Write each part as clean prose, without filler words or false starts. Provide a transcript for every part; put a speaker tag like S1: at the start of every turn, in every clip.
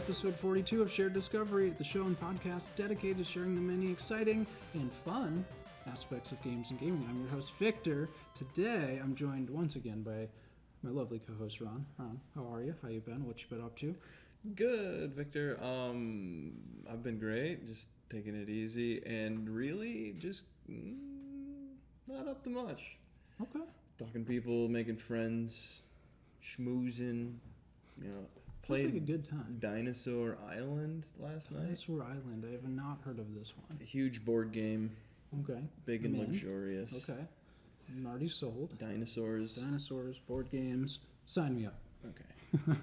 S1: episode 42 of Shared Discovery, the show and podcast dedicated to sharing the many exciting and fun aspects of games and gaming. I'm your host, Victor. Today, I'm joined once again by my lovely co-host, Ron. Ron, how are you? How you been? What you been up to?
S2: Good, Victor. I've been great, just taking it easy, and really just not up to much.
S1: Okay.
S2: Talking to people, making friends, schmoozing, played
S1: like a good time.
S2: Dinosaur Island last night.
S1: Dinosaur Island. I have not heard of this one.
S2: A huge board game.
S1: Okay.
S2: Big and luxurious.
S1: Okay. I'm already sold.
S2: Dinosaurs,
S1: board games. Sign me up.
S2: Okay.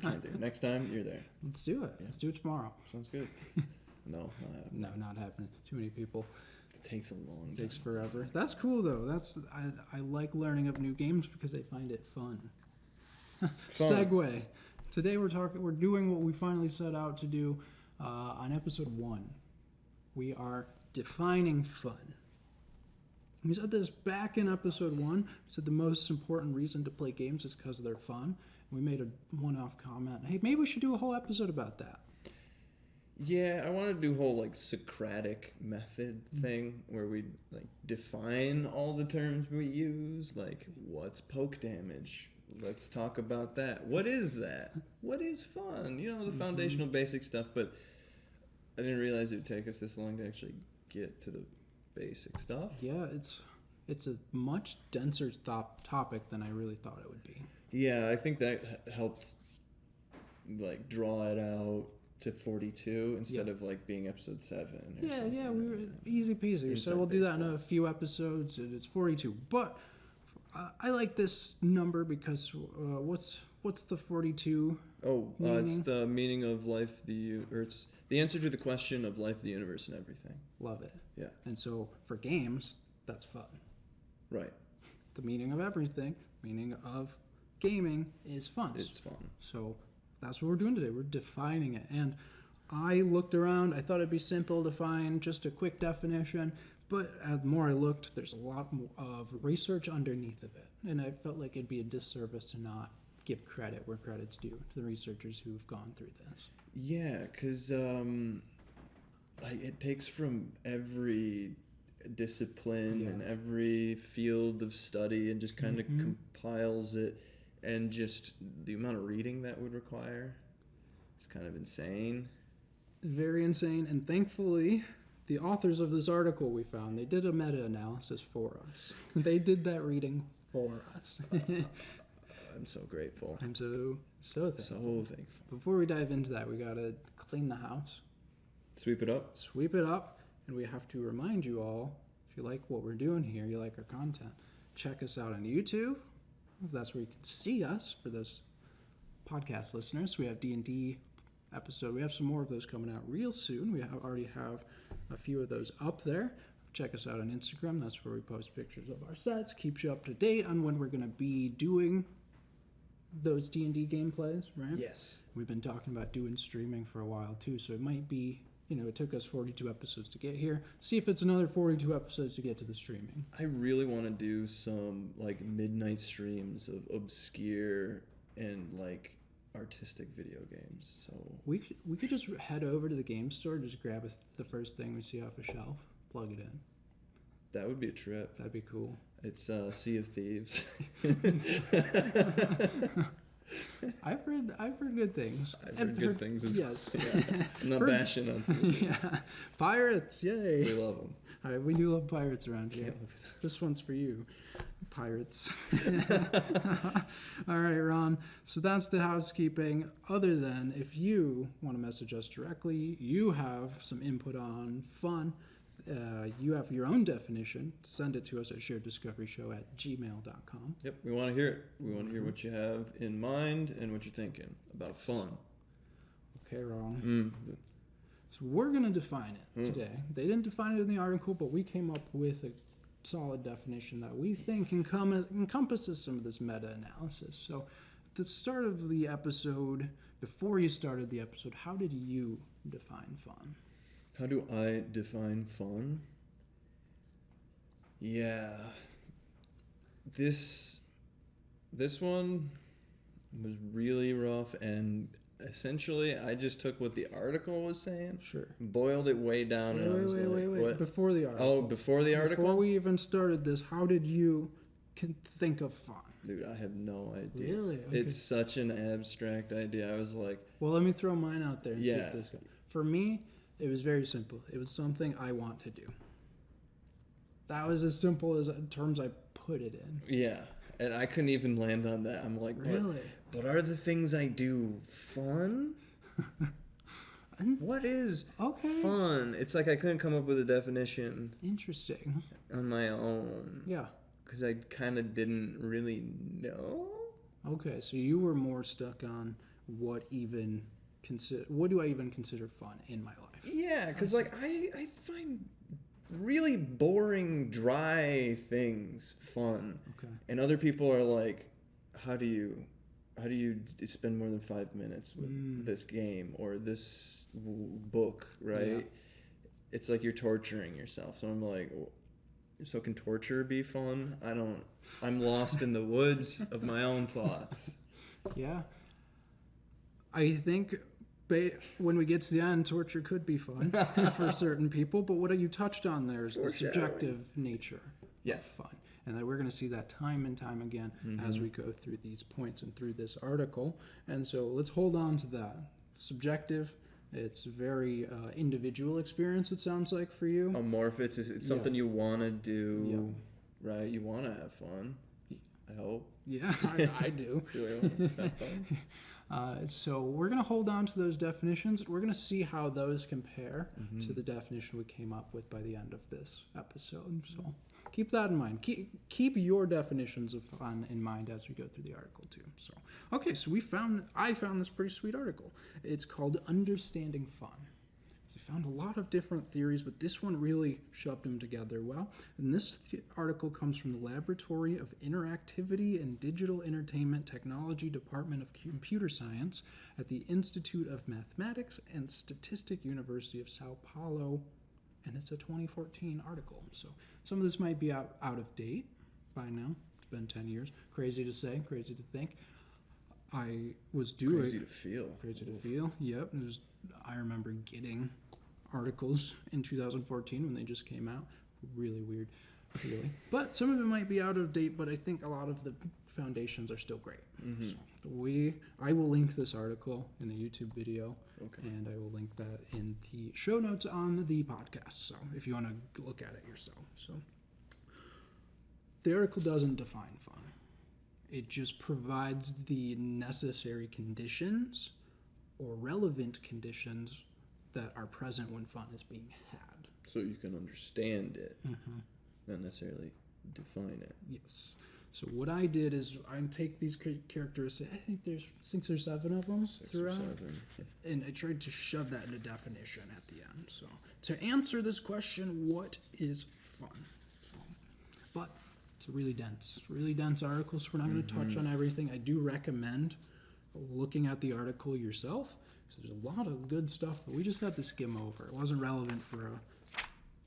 S2: Can do. Next time, you're there.
S1: Let's do it.
S2: Yeah.
S1: Let's do it tomorrow.
S2: Sounds good. No, not happening.
S1: No, not happening. Too many people.
S2: It takes a long time.
S1: Takes forever. That's cool though. I like learning of new games because I find it fun. Segue. Today we're doing what we finally set out to do on episode 1. We are defining fun. We said this back in episode 1. We said the most important reason to play games is because they're fun. We made a one-off comment. Hey, maybe we should do a whole episode about that.
S2: Yeah, I want to do a whole Socratic method thing where we define all the terms we use. What's poke damage? Let's talk about that. What is that? What is fun? The foundational basic stuff. But I didn't realize it would take us this long to actually get to the basic stuff.
S1: Yeah, it's a much denser topic than I really thought it would be.
S2: Yeah, I think that helped draw it out to 42 instead of being episode 7 or something. Yeah, we were
S1: easy peasy. So we'll do that in a few episodes. It's 42. But I like this number because what's the 42?
S2: It's the meaning of life, it's the answer to the question of life, the universe, and everything.
S1: Love it.
S2: Yeah.
S1: And so for games, that's fun.
S2: Right.
S1: The meaning of everything, meaning of gaming is fun.
S2: It's fun.
S1: So that's what we're doing today. We're defining it. And I looked around. I thought it'd be simple to find just a quick definition. But the more I looked, there's a lot of research underneath of it. And I felt like it'd be a disservice to not give credit where credit's due to the researchers who've gone through this.
S2: Yeah, because it takes from every discipline and every field of study and just kind of compiles it. And just the amount of reading that would require is kind of insane.
S1: Very insane. And thankfully, the authors of this article we found, they did a meta-analysis for us. They did that reading for us.
S2: I'm so grateful.
S1: I'm so thankful.
S2: So thankful.
S1: Before we dive into that, we got to clean the house.
S2: Sweep it up.
S1: And we have to remind you all, if you like what we're doing here, you like our content, check us out on YouTube. That's where you can see us for those podcast listeners. We have D&D episode. We have some more of those coming out real soon. We already have a few of those up there. Check us out on Instagram. That's where we post pictures of our sets. Keeps you up to date on when we're going to be doing those D&D gameplays, right?
S2: Yes.
S1: We've been talking about doing streaming for a while too, so it might be, it took us 42 episodes to get here. See if it's another 42 episodes to get to the streaming.
S2: I really want to do some midnight streams of obscure and artistic video games. So
S1: we could just head over to the game store, just grab the first thing we see off a shelf, plug it in.
S2: That would be a trip.
S1: That'd be cool.
S2: It's Sea of Thieves.
S1: I've heard good things.
S2: I've heard good things as well.
S1: Yes.
S2: Yeah. I'm not bashing on Steve.
S1: Yeah. Pirates, yay.
S2: We love them.
S1: All right, we do love pirates around here.
S2: Can't live without.
S1: This one's for you. Pirates. All right, Ron. So that's the housekeeping. Other than if you want to message us directly, you have some input on fun, you have your own definition, send it to us at shareddiscoveryshow@gmail.com.
S2: Yep, we want to hear it. We want to hear what you have in mind and what you're thinking about fun.
S1: Okay, Ron. So we're going to define it today. They didn't define it in the article, but we came up with a solid definition that we think encompasses some of this meta-analysis. So at the start of the episode, before you started the episode, how did you define fun?
S2: How do I define fun? Yeah. This one was really rough, and essentially, I just took what the article was saying,
S1: Sure.
S2: boiled it way down, and I was like,
S1: Wait.
S2: what?
S1: Before the article.
S2: Oh, before the article?
S1: Before we even started this, how did you think of fun?
S2: Dude, I have no idea.
S1: Really? Okay.
S2: It's such an abstract idea. I was like,
S1: Well, let me throw mine out there and see
S2: Yeah.
S1: if this goes. For me, it was very simple. It was something I want to do. That was as simple as terms I put it in.
S2: yeah. And I couldn't even land on that. I'm like,
S1: Really?
S2: But are the things I do fun? What is
S1: Okay.
S2: fun? It's like I couldn't come up with a definition
S1: Interesting.
S2: on my own.
S1: Yeah.
S2: Because I kind of didn't really know.
S1: Okay, so you were more stuck on what do I even consider fun in my life?
S2: Yeah, because like I find really boring, dry things fun.
S1: Okay.
S2: And other people are like, how do you spend more than 5 minutes with this game or this book, right?
S1: Yeah.
S2: It's like you're torturing yourself. So I'm like, so can torture be fun? I'm lost in the woods of my own thoughts.
S1: Yeah. I think when we get to the end, torture could be fun for certain people, but what you touched on there is the
S2: Foreshadowing.
S1: subjective nature
S2: Yes.
S1: of fun. And that we're going to see that time and time again as we go through these points and through this article. And so let's hold on to that. Subjective, it's a very individual experience, it sounds like, for you.
S2: Amorphous, it's something you want to do, right? You want to have fun, I hope.
S1: Yeah, I do.
S2: Do I want to have fun?
S1: So we're going to hold on to those definitions. We're going to see how those compare to the definition we came up with by the end of this episode. So keep that in mind. Keep your definitions of fun in mind as we go through the article too. So okay, so I found this pretty sweet article. It's called Understanding Fun. So I found a lot of different theories, but this one really shoved them together well. And this article comes from the Laboratory of Interactivity and Digital Entertainment Technology Department of Computer Science at the Institute of Mathematics and Statistics, University of Sao Paulo, and it's a 2014 article. So some of this might be out of date by now. It's been 10 years. Crazy to say, crazy to think. I was doing...
S2: Crazy to feel.
S1: Crazy to feel, yep. I remember getting articles in 2014 when they just came out. Really weird, really. But some of it might be out of date, but I think a lot of the foundations are still great. So I will link this article in the YouTube video, and I will link that in the show notes on the podcast, so if you want to look at it yourself. So the article doesn't define fun. It just provides the necessary conditions or relevant conditions that are present when fun is being had.
S2: So you can understand it, not necessarily define it.
S1: Yes. So what I did is I take these characteristics, I think there's 6 or 7 of them
S2: 6 or
S1: throughout,
S2: 7.
S1: and I tried to shove that into definition at the end. So to answer this question, what is fun? But it's a really dense article, so we're not going to touch on everything. I do recommend looking at the article yourself. So there's a lot of good stuff, but we just had to skim over. It wasn't relevant for a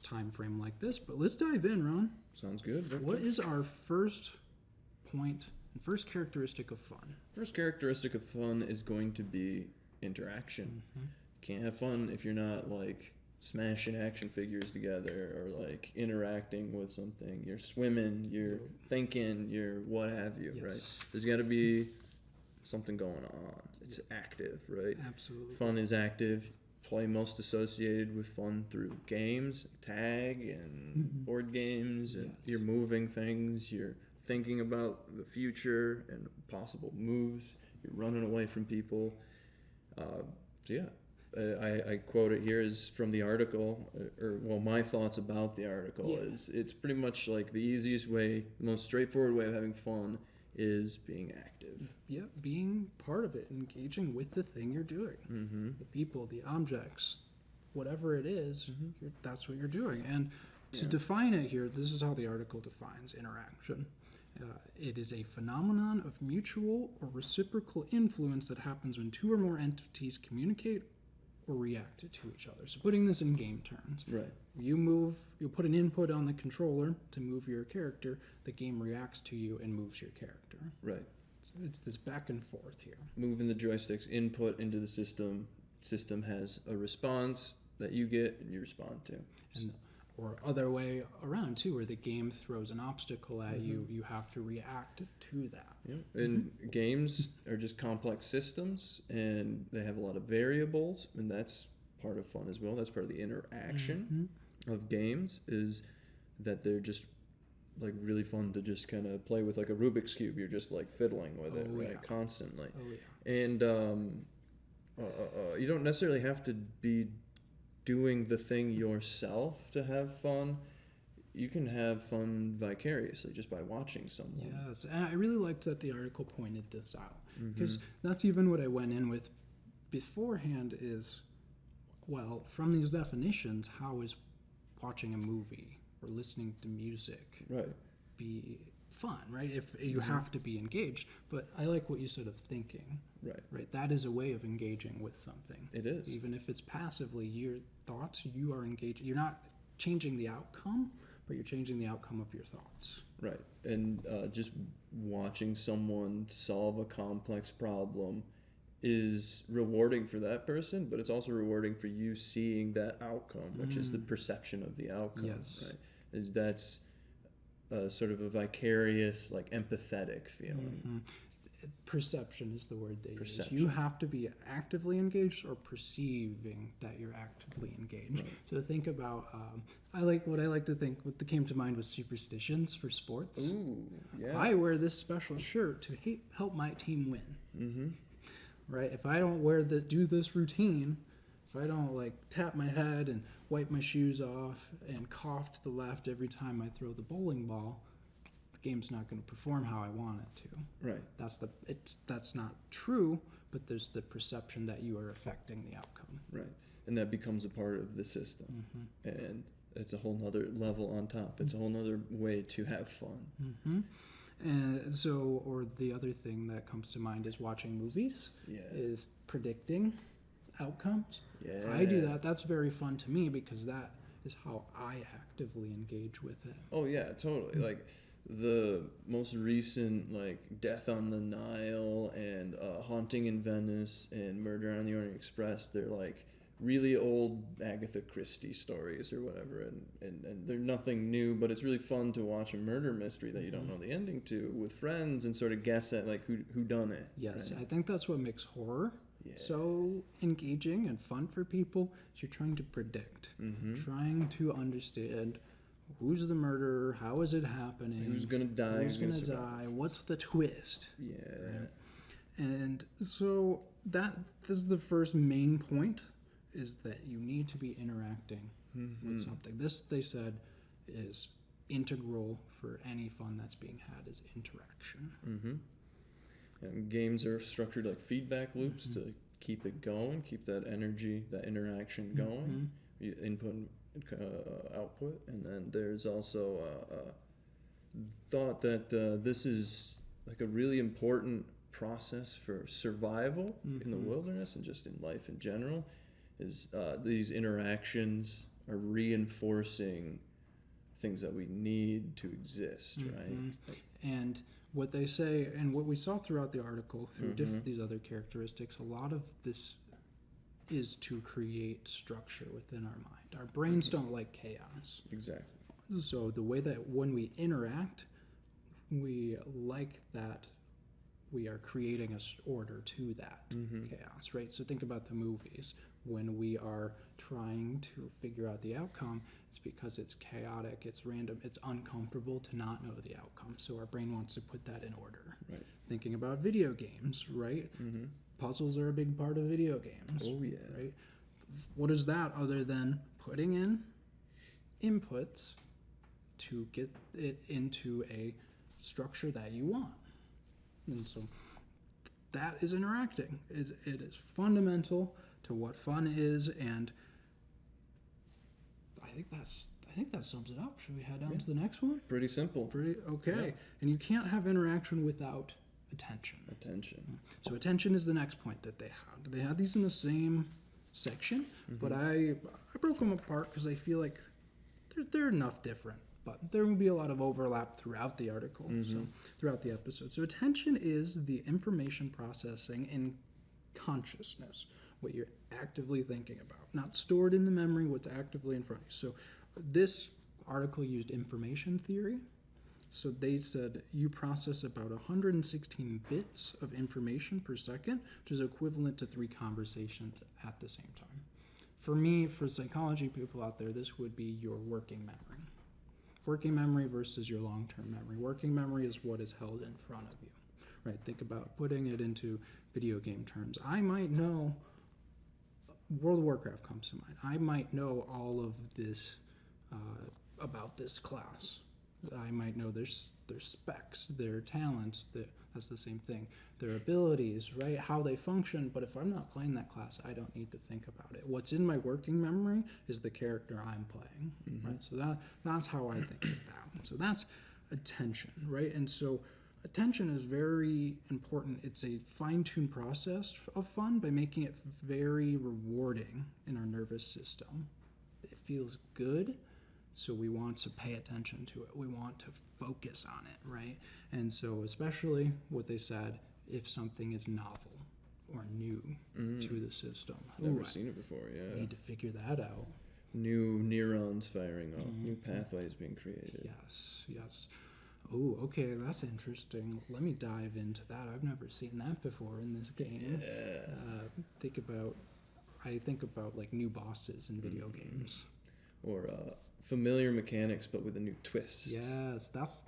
S1: time frame like this, but let's dive in, Ron.
S2: Sounds good. Victor.
S1: What is our first point and first characteristic of fun?
S2: First characteristic of fun is going to be interaction. You can't have fun if you're not like smashing action figures together or like interacting with something. You're swimming, you're thinking, you're what have you,
S1: Yes.
S2: right? There's got to be something going on. It's active, right?
S1: Absolutely.
S2: Fun is active. Play most associated with fun through games, tag, and board games, and you're moving things, you're thinking about the future and possible moves, you're running away from people. I quote it here is from the article, my thoughts about the article is it's pretty much like the easiest way, the most straightforward way of having fun is being active.
S1: Yeah, being part of it, engaging with the thing you're doing. The people, the objects, whatever it is, that's what you're doing. And to define it here, this is how the article defines interaction. It is a phenomenon of mutual or reciprocal influence that happens when 2 or more entities communicate or react to each other. So putting this in game terms.
S2: Right.
S1: You put an input on the controller to move your character, the game reacts to you and moves your character.
S2: Right.
S1: it's this back and forth here.
S2: Moving the joysticks, input into the system. System has a response that you get and you respond to.
S1: And or other way around too, where the game throws an obstacle at you, you have to react to that.
S2: Yeah. And games are just complex systems, and they have a lot of variables, and that's part of fun as well. That's part of the interaction of games, is that they're just like really fun to just kind of play with, like a Rubik's Cube. You're just like fiddling with it, right, constantly.
S1: Oh yeah.
S2: And you don't necessarily have to be doing the thing yourself to have fun. You can have fun vicariously just by watching someone.
S1: Yes, and I really liked that the article pointed this out, because that's even what I went in with beforehand is, well, from these definitions, how is watching a movie or listening to music be fun, right? If you have to be engaged. But I like what you said of thinking. Right. That is a way of engaging with something.
S2: It is.
S1: Even if it's passively, your thoughts, you are engaged. You're not changing the outcome, but you're changing the outcome of your thoughts.
S2: Right. And just watching someone solve a complex problem is rewarding for that person, but it's also rewarding for you seeing that outcome, which is the perception of the outcome.
S1: Yes.
S2: Right. That's sort of a vicarious, like empathetic feeling.
S1: Perception is the word they use.
S2: Perception.
S1: You have to be actively engaged or perceiving that you're actively engaged.
S2: Right.
S1: So think about, what I like to think, what came to mind was superstitions for sports.
S2: Ooh, yeah.
S1: I wear this special shirt to help my team win. Right? If I don't do this routine, if I don't like tap my head and wipe my shoes off and cough to the left every time I throw the bowling ball, the game's not going to perform how I want it to.
S2: Right.
S1: That's not true, but there's the perception that you are affecting the outcome.
S2: Right. And that becomes a part of the system. And it's a whole nother level on top. It's a whole nother way to have fun.
S1: And so, or the other thing that comes to mind is watching movies. Is predicting outcomes. I do that. That's very fun to me because that is how I actively engage with it.
S2: Oh yeah, totally. Like the most recent, like Death on the Nile and Haunting in Venice and Murder on the Orient Express, they're like really old Agatha Christie stories or whatever, and they're nothing new, but it's really fun to watch a murder mystery that you don't know the ending to with friends and sort of guess at like who done it.
S1: Yes, right? I think that's what makes horror so engaging and fun for people. Is you're trying to predict, trying to understand who's the murderer, how is it happening,
S2: who's gonna die,
S1: who's gonna die, what's the twist.
S2: Right?
S1: And so this is the first main point, is that you need to be interacting with something. This, they said, is integral for any fun that's being had, is interaction.
S2: And games are structured like feedback loops to keep it going, keep that energy, that interaction going, input and output. And then there's also thought that this is like a really important process for survival in the wilderness and just in life in general, is these interactions are reinforcing things that we need to exist, right?
S1: And what they say, and what we saw throughout the article, through these other characteristics, a lot of this is to create structure within our mind. Our brains don't like chaos.
S2: Exactly.
S1: So the way that when we interact, we like that we are creating a order to that chaos, right? So think about the movies. When we are trying to figure out the outcome, it's because it's chaotic, it's random, it's uncomfortable to not know the outcome. So our brain wants to put that in order.
S2: Right.
S1: Thinking about video games, right? Puzzles are a big part of video games.
S2: Oh, yeah.
S1: Right? What is that other than putting in inputs to get it into a structure that you want? And so that is interacting. It is fundamental to what fun is, and I think that sums it up. Should we head down to the next one?
S2: Pretty simple.
S1: Okay. Yeah. And you can't have interaction without attention. So attention is the next point that they had. They had these in the same section, but I broke them apart because I feel like they're enough different. but there will be a lot of overlap throughout the article, so throughout the episode. So attention is the information processing in consciousness, what you're actively thinking about, not stored in the memory, what's actively in front of you. So this article used information theory. So they said you process about 116 bits of information per second, which is equivalent to 3 conversations at the same time. For me, for psychology people out there, this would be your working memory. Working memory versus your long-term memory. Working memory is what is held in front of you, right? Think about putting it into video game terms. I might know, World of Warcraft comes to mind. I might know all of this about this class. I might know their specs, their talents, that's the same thing, their abilities, right? How they function. But if I'm not playing that class, I don't need to think about it. What's in my working memory is the character I'm playing, right? So that's how I think of that. So that's attention, right? And so attention is very important. It's a fine-tuned process of fun by making it very rewarding in our nervous system. It feels good. So we want to pay attention to it. We want to focus on it, right? And so especially what they said, if something is novel or new to the system.
S2: Never seen it before, yeah.
S1: Need to figure that out.
S2: New neurons firing off, new pathways being created.
S1: Yes. Oh, okay, that's interesting. Let me dive into that. I've never seen that before in this game.
S2: Yeah.
S1: I think about like new bosses in video games.
S2: Or familiar mechanics, but with a new twist.
S1: Yes, that's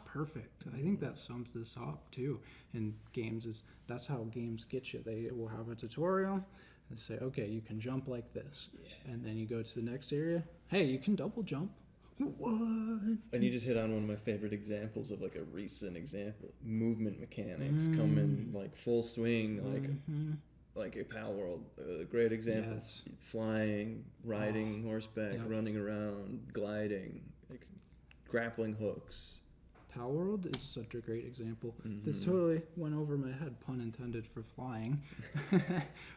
S1: perfect. I think that sums this up too. In games, that's how games get you. They will have a tutorial and say, okay, you can jump like this, and then you go to the next area. Hey, you can double jump. What?
S2: And you just hit on one of my favorite examples of like a recent example. Movement mechanics come in like full swing, like a Pal World, a great example.
S1: Yes.
S2: Flying, riding horseback, running around, gliding, like grappling hooks.
S1: Pal World is such a great example. This totally went over my head, pun intended, for flying.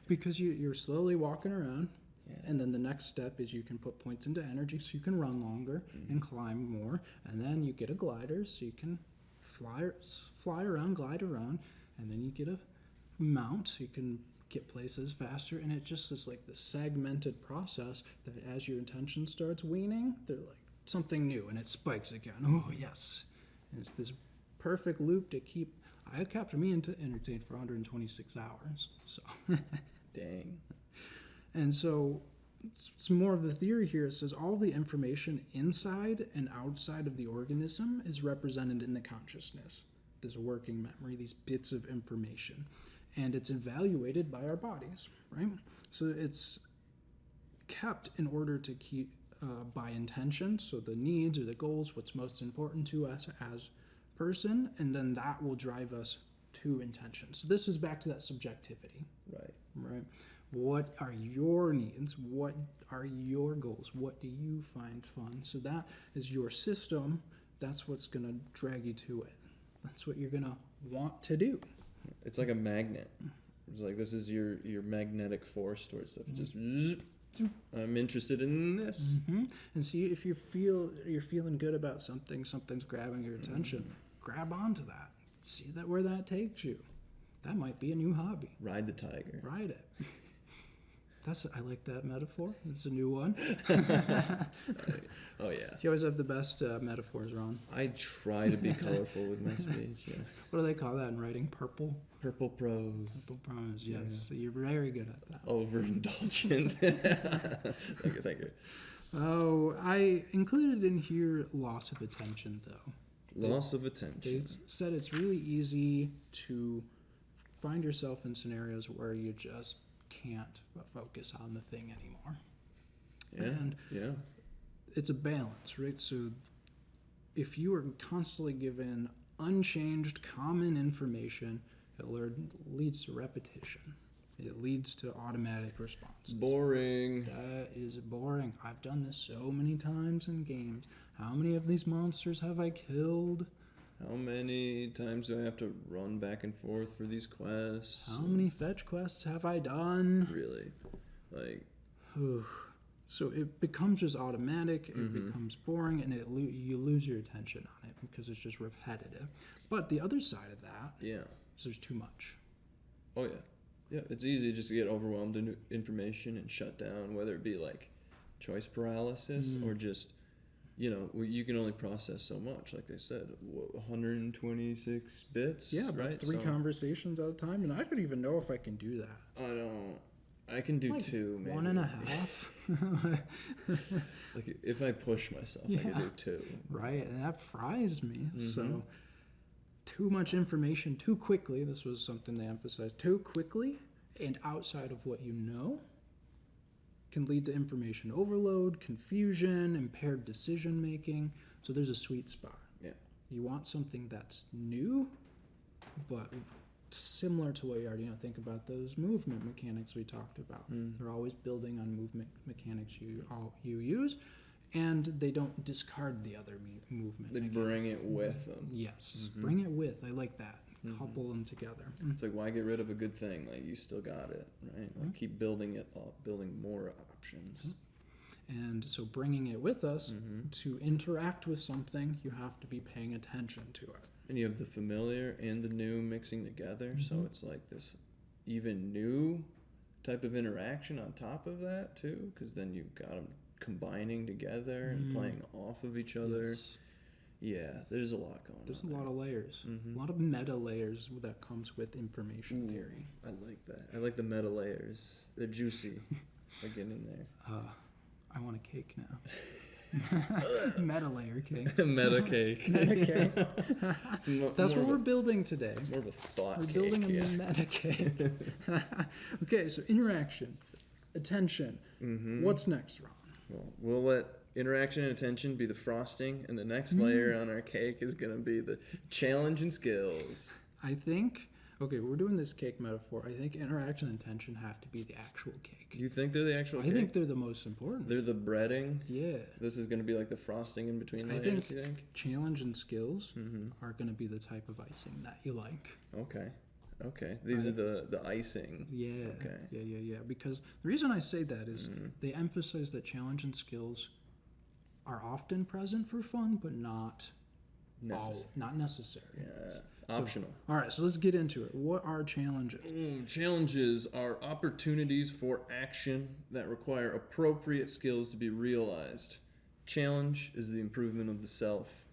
S1: Because you're slowly walking around, and then the next step is you can put points into energy so you can run longer and climb more, and then you get a glider so you can fly around, glide around, and then you get a mount so you can get places faster, and it just is like this segmented process that as your attention starts waning, they're like something new, and it spikes again. Oh, yes. And it's this perfect loop to keep. It kept me entertained for 126 hours. So,
S2: Dang.
S1: And so, it's more of the theory here. It says all the information inside and outside of the organism is represented in the consciousness, this working memory, these bits of information. And it's evaluated by our bodies, right? So it's kept in order to keep by intention, so the needs or the goals, what's most important to us as person, and then that will drive us to intention. So this is back to that subjectivity. Right. What are your needs? What are your goals? What do you find fun? So that is your system. That's what's going to drag you to it. That's what you're going to want to do.
S2: It's like a magnet. It's like this is your magnetic force towards stuff. It just I'm interested in this.
S1: And so if you're feeling good about something's grabbing your attention, grab onto that. See that where that takes you. That might be a new hobby.
S2: Ride the tiger.
S1: Ride it. I like that metaphor. It's a new one.
S2: Oh, yeah.
S1: You always have the best metaphors, Ron.
S2: I try to be colorful with my speech, yeah.
S1: What do they call that in writing? Purple
S2: prose.
S1: Purple prose, yes. Yeah. You're very good at that.
S2: Overindulgent. Thank you.
S1: Oh, I included in here loss of attention, though.
S2: Loss of attention.
S1: They said it's really easy to find yourself in scenarios where you just can't focus on the thing anymore. And it's a balance, right? So if you are constantly given unchanged common information, it leads to repetition. It leads to automatic responses.
S2: Boring.
S1: That is boring. I've done this so many times in games. How many of these monsters have I killed?
S2: How many times do I have to run back and forth for these quests?
S1: How many fetch quests have I done?
S2: Really? Like...
S1: So it becomes just automatic, it becomes boring, and you lose your attention on it because it's just repetitive. But the other side of that
S2: Yeah.
S1: is there's too much.
S2: Oh, yeah. Yeah, it's easy just to get overwhelmed in information and shut down, whether it be like choice paralysis or just, you can only process so much. Like they said, 126 bits,
S1: Yeah, about
S2: right?
S1: 3 conversations at a time, and I don't even know if I can do that.
S2: I can do
S1: Like
S2: 2, maybe.
S1: 1.5.
S2: Like if I push myself, I can do 2.
S1: Right, and that fries me. So too much information too quickly. This was something they emphasized. Too quickly and outside of what you know can lead to information overload, confusion, impaired decision making. So there's a sweet spot.
S2: Yeah.
S1: You want something that's new, but similar to what you already know. Think about those movement mechanics we talked about. They're always building on movement mechanics you use, and they don't discard the other movement.
S2: They bring it with them.
S1: Yes, bring it with. I like that. Couple them together.
S2: It's like, why get rid of a good thing? Like, you still got it, right? Like, keep building it up, building more options.
S1: And so bringing it with us, to interact with something, you have to be paying attention to it.
S2: And you have the familiar and the new mixing together, so it's like this even new type of interaction on top of that, too, because then you've got them combining together and playing off of each other.
S1: Yes.
S2: Yeah, there's a lot going
S1: There's
S2: on.
S1: a lot of layers, a lot of meta layers that comes with information theory.
S2: I like that. I like the meta layers. They're juicy. They're getting in there.
S1: I want a cake now. Meta layer cake.
S2: Meta cake.
S1: Meta cake. That's what we're building today.
S2: More of a thought
S1: We're
S2: cake.
S1: building a meta cake. Okay, so interaction, attention. What's next, Ron?
S2: Well, we'll let interaction and attention be the frosting, and the next layer on our cake is going to be the challenge and skills.
S1: I think, okay, we're doing this cake metaphor. I think interaction and attention have to be the actual cake.
S2: You think they're the actual cake?
S1: I think they're the most important.
S2: They're the breading?
S1: Yeah.
S2: This is going to be like the frosting in between layers, you think?
S1: Challenge and skills are going to be the type of icing that you like.
S2: Okay. These are the icing.
S1: Yeah.
S2: Okay.
S1: Yeah. Because the reason I say that is they emphasize that challenge and skills are often present for fun, but not necessary.
S2: Yeah. Optional.
S1: All right, so let's get into it. What are challenges?
S2: Challenges are opportunities for action that require appropriate skills to be realized. Challenge is the improvement of the self.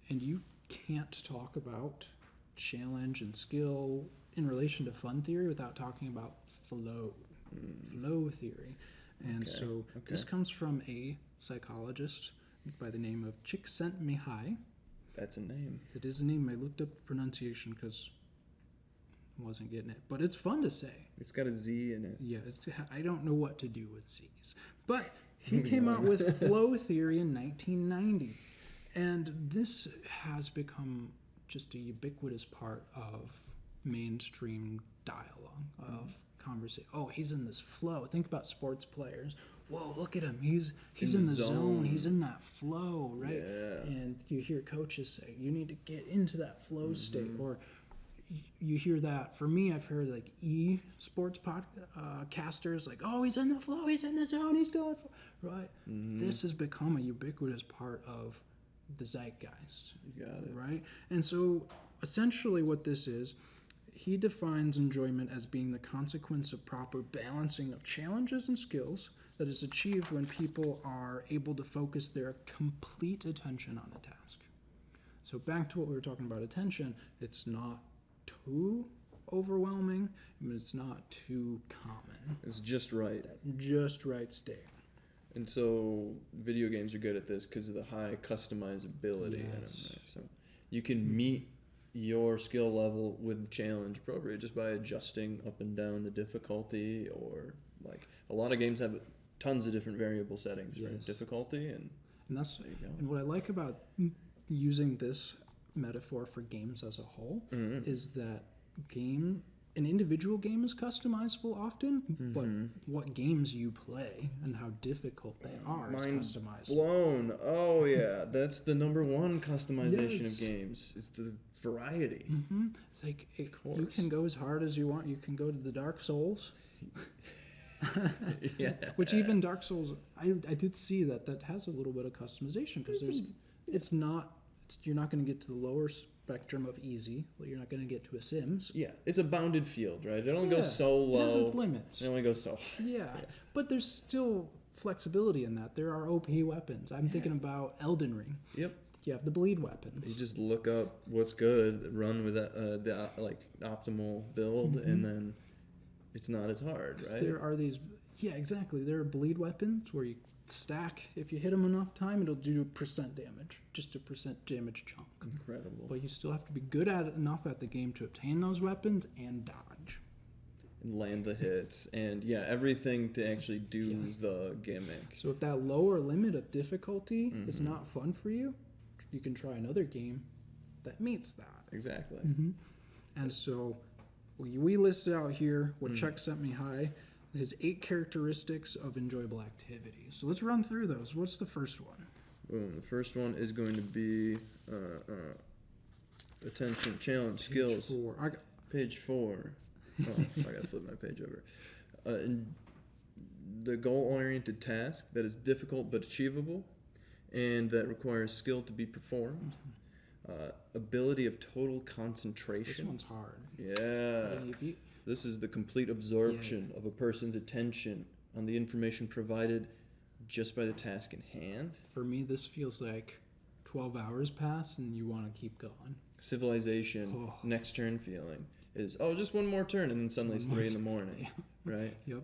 S1: And you can't talk about challenge and skill in relation to fun theory without talking about flow theory. And this comes from a psychologist by the name of Csikszentmihalyi.
S2: That's a name.
S1: It is a name. I looked up pronunciation because I wasn't getting it. But it's fun to say.
S2: It's got a Z in it.
S1: Yeah, I don't know what to do with C's. But he came out with flow theory in 1990. And this has become just a ubiquitous part of mainstream dialogue, of conversation. Oh, he's in this flow. Think about sports players. Whoa, look at him. He's in the zone. He's in that flow, right?
S2: Yeah.
S1: And you hear coaches say, you need to get into that flow state. Or you hear that. For me, I've heard like sports podcasters like, oh, he's in the flow. He's in the zone. He's going for, right? This has become a ubiquitous part of the zeitgeist.
S2: You got it.
S1: Right? And so essentially what this is, he defines enjoyment as being the consequence of proper balancing of challenges and skills that is achieved when people are able to focus their complete attention on a task. So back to what we were talking about attention, it's not too overwhelming, and it's not too common.
S2: It's just right.
S1: That just right state.
S2: And so video games are good at this because of the high customizability in them. Right? So you can meet your skill level with the challenge appropriate just by adjusting up and down the difficulty, or like a lot of games have tons of different variable settings for difficulty, and
S1: that's
S2: there you go.
S1: And what I like about using this metaphor for games as a whole is that an individual game is customizable often, but what games you play and how difficult they are is customizable.
S2: Blown. Oh yeah, that's the number one customization of games. Is the variety.
S1: It's like you can go as hard as you want. You can go to the Dark Souls.
S2: Yeah.
S1: Which even Dark Souls, I did see that has a little bit of customization because you're not going to get to the lower spectrum of easy. You're not going to get to a Sims.
S2: Yeah, it's a bounded field, right? It only
S1: Yeah,
S2: goes so low.
S1: It has its limits.
S2: It only goes so high.
S1: Yeah, but there's still flexibility in that. There are OP weapons. I'm thinking about Elden Ring.
S2: Yep.
S1: You have the bleed weapons.
S2: You just look up what's good, run with the optimal build, and then it's not as hard, right?
S1: There are these, yeah, exactly. There are bleed weapons where you stack. If you hit them enough time, it'll do % damage, just a % damage chunk.
S2: Incredible.
S1: But you still have to be good at it enough at the game to obtain those weapons and dodge.
S2: And land the hits, and everything to actually do the gimmick.
S1: So if that lower limit of difficulty is not fun for you, you can try another game that meets that.
S2: Exactly.
S1: And so we listed out here what Chuck sent me high. His 8 characteristics of enjoyable activity. So let's run through those. What's the first one?
S2: Boom. The first one is going to be attention, challenge, skills. Page 4. Oh, I gotta flip my page over. The goal-oriented task that is difficult but achievable, and that requires skill to be performed. Ability of total concentration.
S1: This one's hard.
S2: Yeah. This is the complete absorption of a person's attention on the information provided just by the task in hand.
S1: For me, this feels like 12 hours pass and you want to keep going.
S2: Civilization, next turn feeling is, just one more turn, and then suddenly it's 3 in the morning, right?
S1: Yep.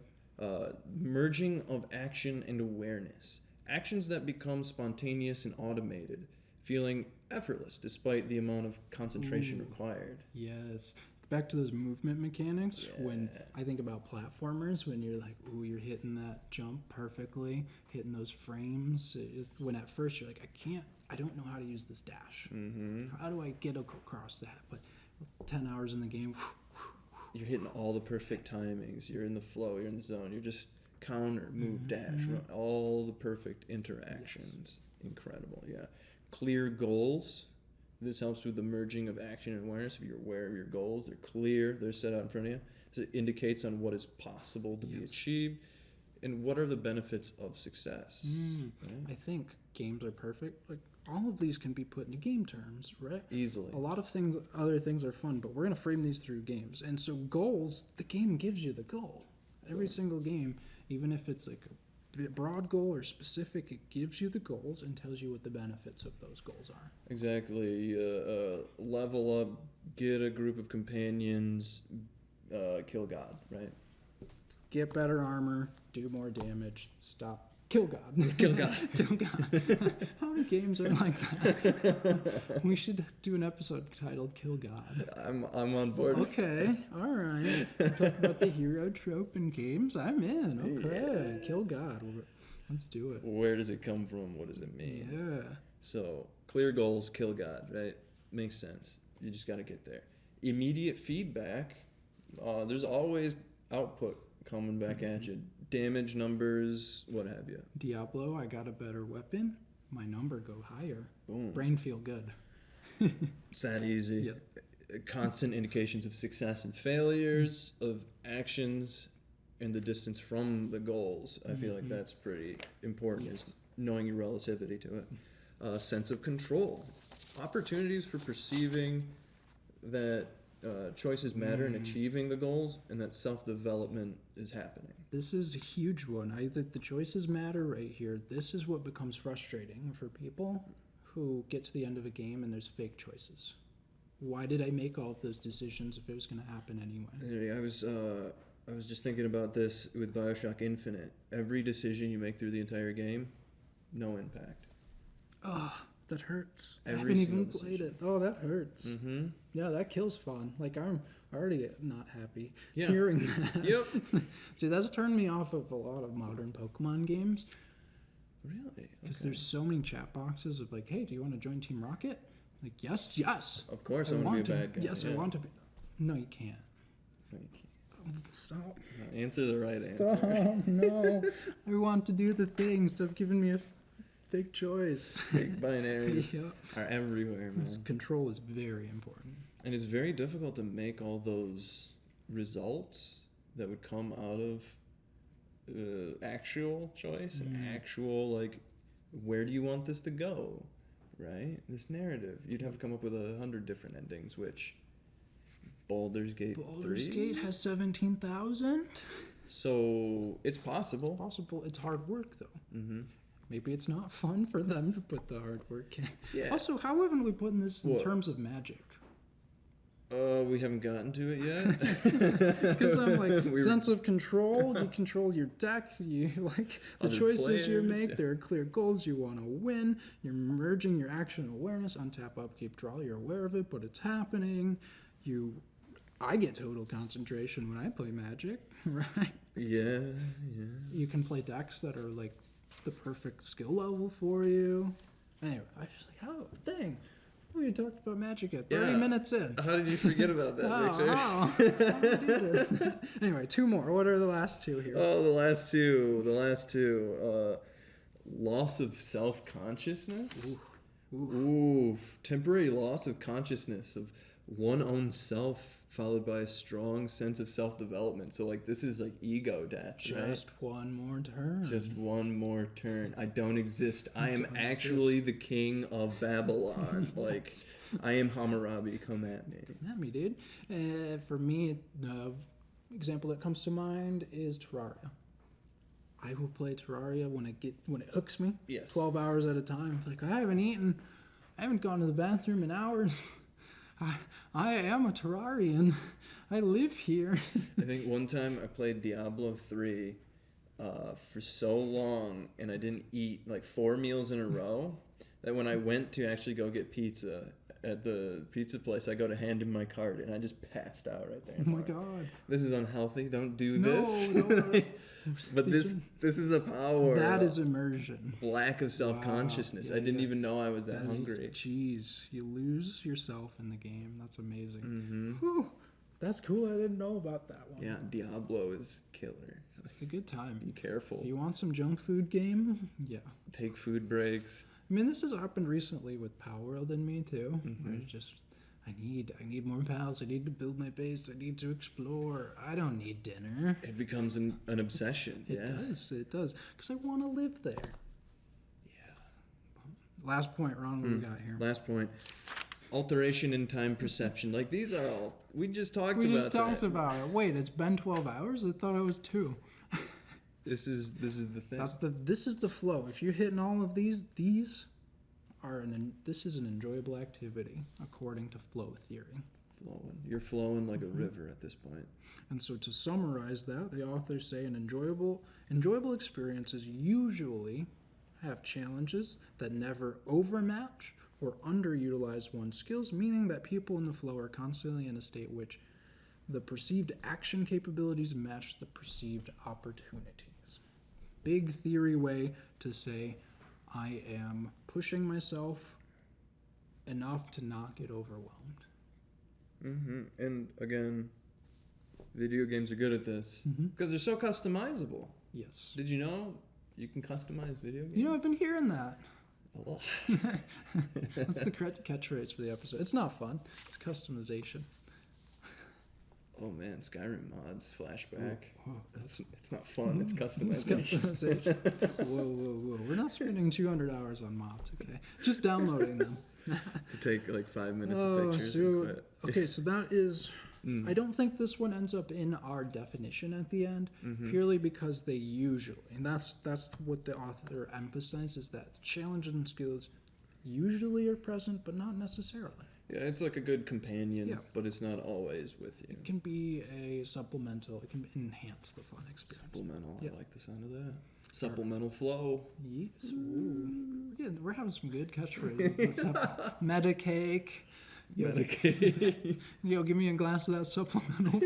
S2: Merging of action and awareness. Actions that become spontaneous and automated, feeling effortless despite the amount of concentration required.
S1: Yes. Back to those movement mechanics, when I think about platformers, when you're like, ooh, you're hitting that jump perfectly, hitting those frames, when at first you're like, I don't know how to use this dash. How do I get across that? But 10 hours in the game,
S2: you're hitting all the perfect timings, you're in the flow, you're in the zone, you're just counter, move, dash, run, all the perfect interactions. Incredible, yeah. Clear goals. This helps with the merging of action and awareness. If you're aware of your goals, they're clear, they're set out in front of you. So it indicates on what is possible to be achieved and what are the benefits of success. Right?
S1: I think games are perfect. Like, all of these can be put into game terms, right?
S2: Easily.
S1: A lot of other things are fun, but we're going to frame these through games. And so goals, the game gives you the goal. Every single game, even if it's like a broad goal or specific, it gives you the goals and tells you what the benefits of those goals are.
S2: Exactly. Level up, get a group of companions, kill God, right?
S1: Get better armor, do more damage, kill God.
S2: Kill God.
S1: Kill God. How many games are like that? We should do an episode titled Kill God.
S2: I'm on board.
S1: Okay, all right. Talk about the hero trope in games. I'm in. Okay, Kill God. Let's do it.
S2: Where does it come from? What does it mean?
S1: Yeah.
S2: So, clear goals, kill God, right? Makes sense. You just got to get there. Immediate feedback. There's always output coming back at you. Damage numbers, what have you.
S1: Diablo, I got a better weapon. My number go higher.
S2: Boom.
S1: Brain feel good.
S2: It's that easy.
S1: Yep.
S2: Constant indications of success and failures, of actions, and the distance from the goals. I feel like that's pretty important, is knowing your relativity to it. Sense of control. Opportunities for perceiving that choices matter in achieving the goals, and that self-development is happening.
S1: This is a huge one. I think the choices matter right here. This is what becomes frustrating for people who get to the end of a game and there's fake choices. Why did I make all of those decisions if it was going to happen anyway?
S2: I was just thinking about this with BioShock Infinite. Every decision you make through the entire game, no impact.
S1: Oh, that hurts. I
S2: Every
S1: haven't even
S2: single
S1: played
S2: decision.
S1: it. Oh, that hurts.
S2: Mm-hmm.
S1: Yeah, that kills fun. Like, I'm already not happy
S2: Yeah.
S1: hearing that.
S2: Yep.
S1: See, that's turned me off of a lot of modern Pokemon games.
S2: Really?
S1: Because there's so many chat boxes of like, hey, do you want to join Team Rocket? Like, yes.
S2: Of course I want to be a bad guy.
S1: Yes,
S2: yeah.
S1: I want to be. No, you can't.
S2: No, you can't.
S1: Stop.
S2: Answer the right
S1: Stop.
S2: answer.
S1: No. I want to do the thing. Stop giving me a fake choice.
S2: Big binaries
S1: Yeah.
S2: are everywhere, man.
S1: Control is very important.
S2: And it's very difficult to make all those results that would come out of actual choice, actual, like, where do you want this to go, right? This narrative. You'd have to come up with 100 different endings, which Baldur's Gate 3?
S1: Gate has 17,000.
S2: So it's possible.
S1: Possible. It's hard work, though.
S2: Mm-hmm.
S1: Maybe it's not fun for them to put the hard work in.
S2: Yeah.
S1: Also, how haven't we put this in terms of Magic?
S2: We haven't gotten to it yet.
S1: Because I'm like, sense of control, you control your deck, you like the
S2: Other
S1: choices you
S2: players,
S1: make,
S2: yeah.
S1: there are clear goals you want to win, you're merging your action awareness, untap, upkeep, draw, you're aware of it, but it's happening. I get total concentration when I play Magic, right?
S2: Yeah.
S1: You can play decks that are like the perfect skill level for you. Anyway, I was just like, oh, dang. We talked about Magic at 30 minutes in.
S2: How did you forget about that, Victor?
S1: How did I do this? Anyway, two more. What are the last two here?
S2: Oh, the last two. Loss of self-consciousness. Ooh. Temporary loss of consciousness of one own self, followed by a strong sense of self-development. So, like, this is like ego death, right?
S1: Just one more turn.
S2: Just one more turn. I don't exist. I am actually the king of Babylon. Like, I am Hammurabi. Come at me.
S1: Come at me, dude. For me, the example that comes to mind is Terraria. I will play Terraria when it hooks me.
S2: Yes.
S1: 12 hours at a time. Like, I haven't eaten. I haven't gone to the bathroom in hours. I am a Terrarian. I live here.
S2: I think one time I played Diablo 3 for so long, and I didn't eat like 4 meals in a row, that when I went to actually go get pizza at the pizza place, I go to hand him my card, and I just passed out right there.
S1: Oh my God.
S2: This is unhealthy. Don't do
S1: No,
S2: this.
S1: no.
S2: But this is the power.
S1: That is immersion.
S2: Lack of self-consciousness.
S1: Wow.
S2: I didn't even know I was that hungry.
S1: Jeez, you lose yourself in the game. That's amazing.
S2: Mm-hmm.
S1: Whew. That's cool. I didn't know about that one.
S2: Yeah, Diablo is killer.
S1: It's a good time.
S2: Be careful.
S1: If you want some junk food game, yeah.
S2: Take food breaks.
S1: I mean, this has happened recently with Power World and me too.
S2: Mm-hmm.
S1: Where it's just, I need more pals. I need to build my base. I need to explore. I don't need dinner.
S2: It becomes an obsession.
S1: It does. Because I want to live there.
S2: Yeah.
S1: Last point, Ron, what do we got here?
S2: Last point. Alteration in time perception. Like, these are all... We just talked about
S1: We just talked
S2: that.
S1: about it. Wait, it's been 12 hours? I thought it was 2.
S2: This is the thing.
S1: This is the flow. If you're hitting all of these are this is an enjoyable activity according to flow theory.
S2: Flowing. You're flowing like a river at this point.
S1: And so to summarize that, the authors say an enjoyable experiences usually have challenges that never overmatch or underutilize one's skills, meaning that people in the flow are constantly in a state which the perceived action capabilities match the perceived opportunities. Big theory way to say I am pushing myself enough to not get overwhelmed.
S2: Mm-hmm. And again, video games are good at this because they're so customizable.
S1: Yes.
S2: Did you know you can customize video games?
S1: You know, I've been hearing that.
S2: A lot.
S1: That's the catchphrase for the episode. It's not fun. It's customization.
S2: Oh man, Skyrim mods, flashback.
S1: Whoa.
S2: It's not fun. It's
S1: It's
S2: customization.
S1: customization. Whoa. We're not spending 200 hours on mods, okay? Just downloading them.
S2: To take like 5 minutes of pictures.
S1: So that is... I don't think this one ends up in our definition at the end, purely because they usually, and that's what the author emphasizes, that challenges and skills usually are present, but not necessarily.
S2: Yeah, it's like a good companion,
S1: Yeah.
S2: but it's not always with you.
S1: It can be a supplemental. It can enhance the fun experience.
S2: Supplemental.
S1: Yeah.
S2: I like the sound of that. Supplemental flow.
S1: Yes. Ooh. We're having some good catchphrases. Medicake.
S2: Medicaid.
S1: Yo, give me a glass of that supplemental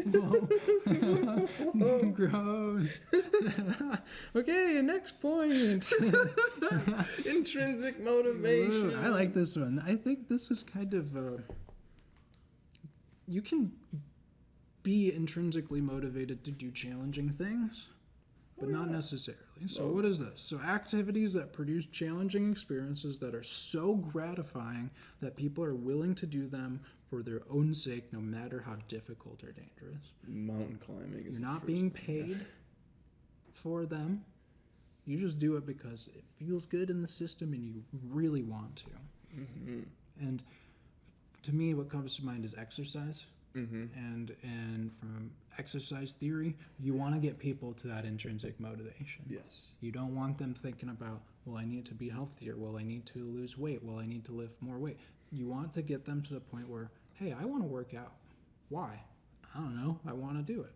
S1: flow. Gross. Okay, next point.
S2: Intrinsic motivation.
S1: Ooh, I like this one. I think this is kind of... you can be intrinsically motivated to do challenging things, but not necessarily. So what is this? So activities that produce challenging experiences that are so gratifying that people are willing to do them for their own sake, no matter how difficult or dangerous.
S2: Mountain climbing is
S1: You're not being paid for them. You just do it because it feels good in the system and you really want to.
S2: Mm-hmm.
S1: And to me, what comes to mind is exercise.
S2: Mm-hmm.
S1: And from exercise theory, you want to get people to that intrinsic motivation.
S2: Yes.
S1: You don't want them thinking about, well, I need to be healthier. Well, I need to lose weight. Well, I need to lift more weight. You want to get them to the point where, hey, I want to work out. Why? I don't know. I want to do it.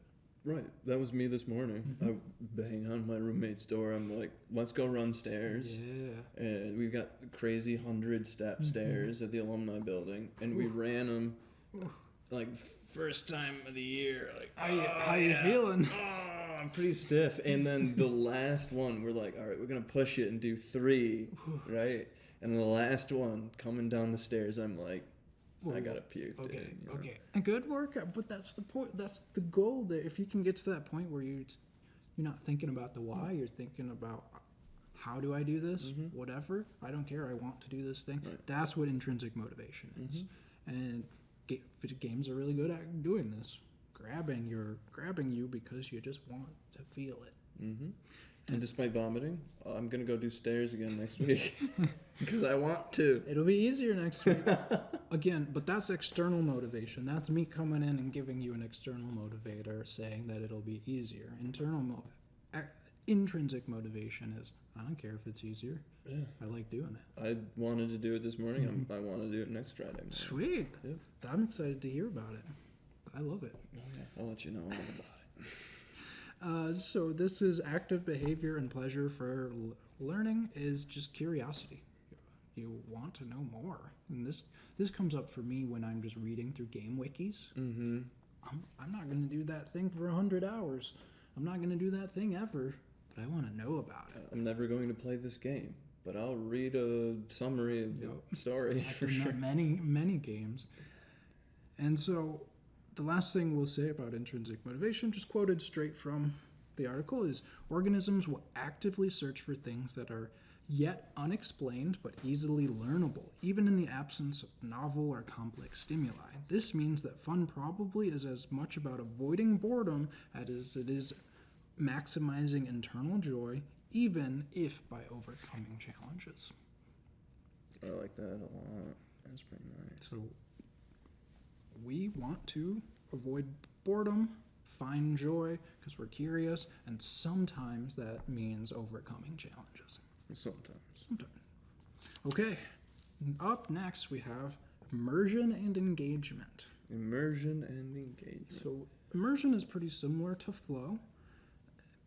S2: Right. That was me this morning.
S1: Mm-hmm.
S2: I bang on my roommate's door. I'm like, let's go run stairs.
S1: Yeah.
S2: And we've got crazy 100-step stairs at the alumni building. And we ran them like first time of the year. Like,
S1: How you feeling?
S2: Oh, I'm pretty stiff. And then the last one, we're like, all right, we're going to push it and do 3, right? And the last one, coming down the stairs, I'm like, I gotta puke.
S1: Okay,
S2: dude, you know?
S1: okay. A good workout, but that's the point. That's the goal. There, if you can get to that point where you're not thinking about the why, you're thinking about how do I do this? Whatever. I don't care. I want to do this thing.
S2: Right.
S1: That's what intrinsic motivation is. And games are really good at doing this. Grabbing you because you just want to feel it.
S2: Mm-hmm. And despite vomiting, I'm gonna go do stairs again next week because I want to.
S1: It'll be easier next week. Again, but that's external motivation. That's me coming in and giving you an external motivator saying that it'll be easier. Intrinsic motivation is, I don't care if it's easier.
S2: Yeah.
S1: I like doing it.
S2: I wanted to do it this morning. I want to do it next Friday.
S1: Sweet.
S2: Yeah.
S1: I'm excited to hear about it. I love it.
S2: Oh, yeah. I'll let you know all about it.
S1: So this is active behavior and pleasure for learning is just curiosity. You want to know more. And this comes up for me when I'm just reading through game wikis.
S2: Mm-hmm.
S1: I'm not going to do that thing for 100 hours. I'm not going to do that thing ever, but I want to know about it.
S2: I'm never going to play this game, but I'll read a summary of the story
S1: I've
S2: for
S1: done
S2: sure.
S1: that many games. And so the last thing we'll say about intrinsic motivation, just quoted straight from the article, is organisms will actively search for things that are yet unexplained but easily learnable, even in the absence of novel or complex stimuli. This means that fun probably is as much about avoiding boredom as it is maximizing internal joy, even if by overcoming challenges.
S2: I like that a lot. That's pretty nice.
S1: So we want to avoid boredom, find joy, because we're curious, and sometimes that means overcoming challenges.
S2: Sometimes.
S1: Okay, up next we have immersion and engagement.
S2: Immersion and engagement.
S1: So immersion is pretty similar to flow,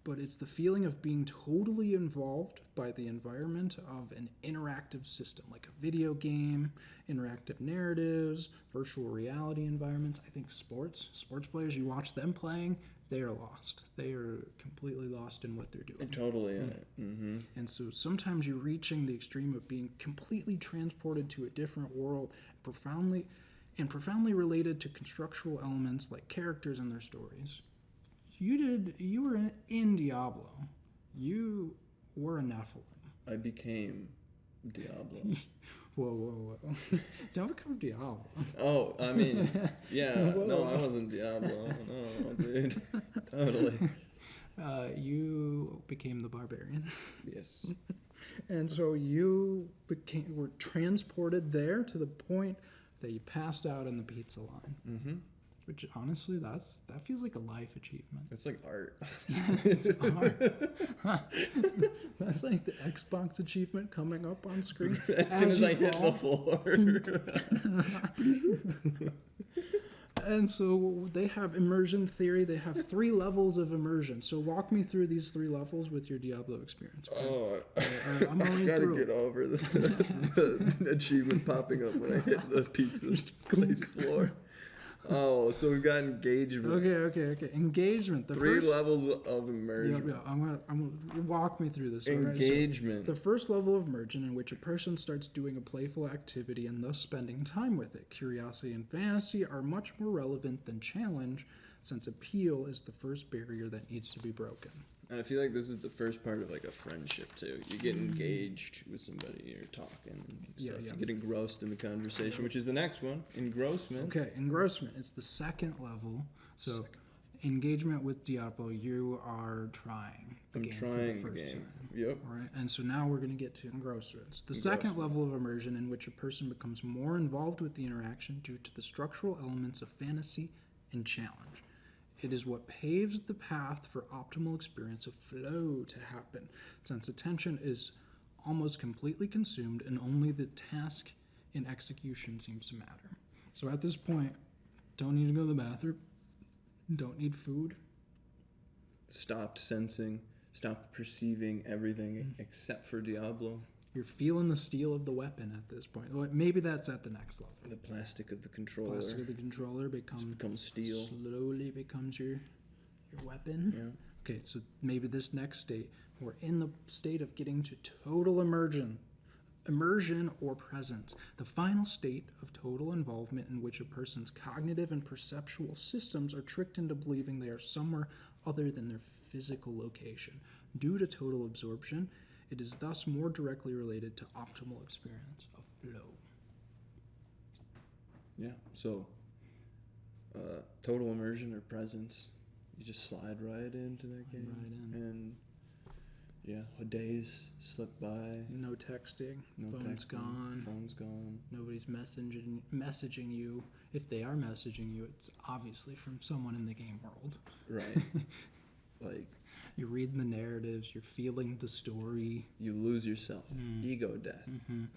S1: but it's the feeling of being totally involved by the environment of an interactive system, like a video game, interactive narratives, virtual reality environments. I think sports players, you watch them playing, they are lost. They are completely lost in what they're doing.
S2: Totally in it. Mm-hmm.
S1: And so sometimes you're reaching the extreme of being completely transported to a different world, profoundly related to constructural elements like characters and their stories. You were in Diablo. You were a Nephilim.
S2: I became Diablo.
S1: Whoa. Don't become Diablo.
S2: Oh, I mean, yeah. No, I wasn't Diablo. No, dude. Totally.
S1: You became the barbarian.
S2: Yes.
S1: And so you were transported there to the point that you passed out in the pizza line.
S2: Mm-hmm.
S1: Which honestly, that feels like a life achievement.
S2: It's like art.
S1: It's art. That's like the Xbox achievement coming up on screen.
S2: As soon as I hit the floor.
S1: And so they have immersion theory. They have 3 levels of immersion. So walk me through these 3 levels with your Diablo experience.
S2: Oh,
S1: I'm going
S2: gotta
S1: through.
S2: get over the achievement popping up when I hit the pizza place floor. Oh, so we've got engagement.
S1: Okay. Engagement. The
S2: 3
S1: first,
S2: levels of immersion.
S1: Yeah. I'm gonna walk me through this.
S2: Engagement.
S1: All right? So the first level of immersion, in which a person starts doing a playful activity and thus spending time with it. Curiosity and fantasy are much more relevant than challenge, since appeal is the first barrier that needs to be broken.
S2: And I feel like this is the first part of like a friendship too. You get engaged with somebody, you're talking and stuff.
S1: Yeah.
S2: You get engrossed in the conversation, which is the next one, engrossment.
S1: Okay, engrossment. It's the second level. So engagement with Diablo, you are trying the
S2: I'm
S1: game
S2: trying
S1: for
S2: the
S1: the first
S2: game.
S1: time.
S2: Yep.
S1: All right, and so now we're going to get to engrossments. The second level of immersion in which a person becomes more involved with the interaction due to the structural elements of fantasy and challenge. It is what paves the path for optimal experience of flow to happen, since attention is almost completely consumed and only the task in execution seems to matter. So at this point, don't need to go to the bathroom, don't need food.
S2: Stopped sensing, stopped perceiving everything except for Diablo.
S1: You're feeling the steel of the weapon at this point. Well, maybe that's at the next level.
S2: The plastic of the controller
S1: Plastic of the controller
S2: becomes steel.
S1: slowly becomes your weapon.
S2: Yeah.
S1: Okay, so maybe this next state, we're in the state of getting to total immersion or presence, the final state of total involvement in which a person's cognitive and perceptual systems are tricked into believing they are somewhere other than their physical location. Due to total absorption, it is thus more directly related to optimal experience of flow.
S2: Yeah. So, total immersion or presence, you just slide right into that game.
S1: Right in.
S2: And yeah, days slip by.
S1: No texting.
S2: No
S1: Phone's
S2: texting,
S1: gone.
S2: Phone's gone.
S1: Nobody's messaging you. If they are messaging you, it's obviously from someone in the game world.
S2: Right. Like,
S1: You're reading the narratives. You're feeling the story.
S2: you lose yourself. Ego death.
S1: And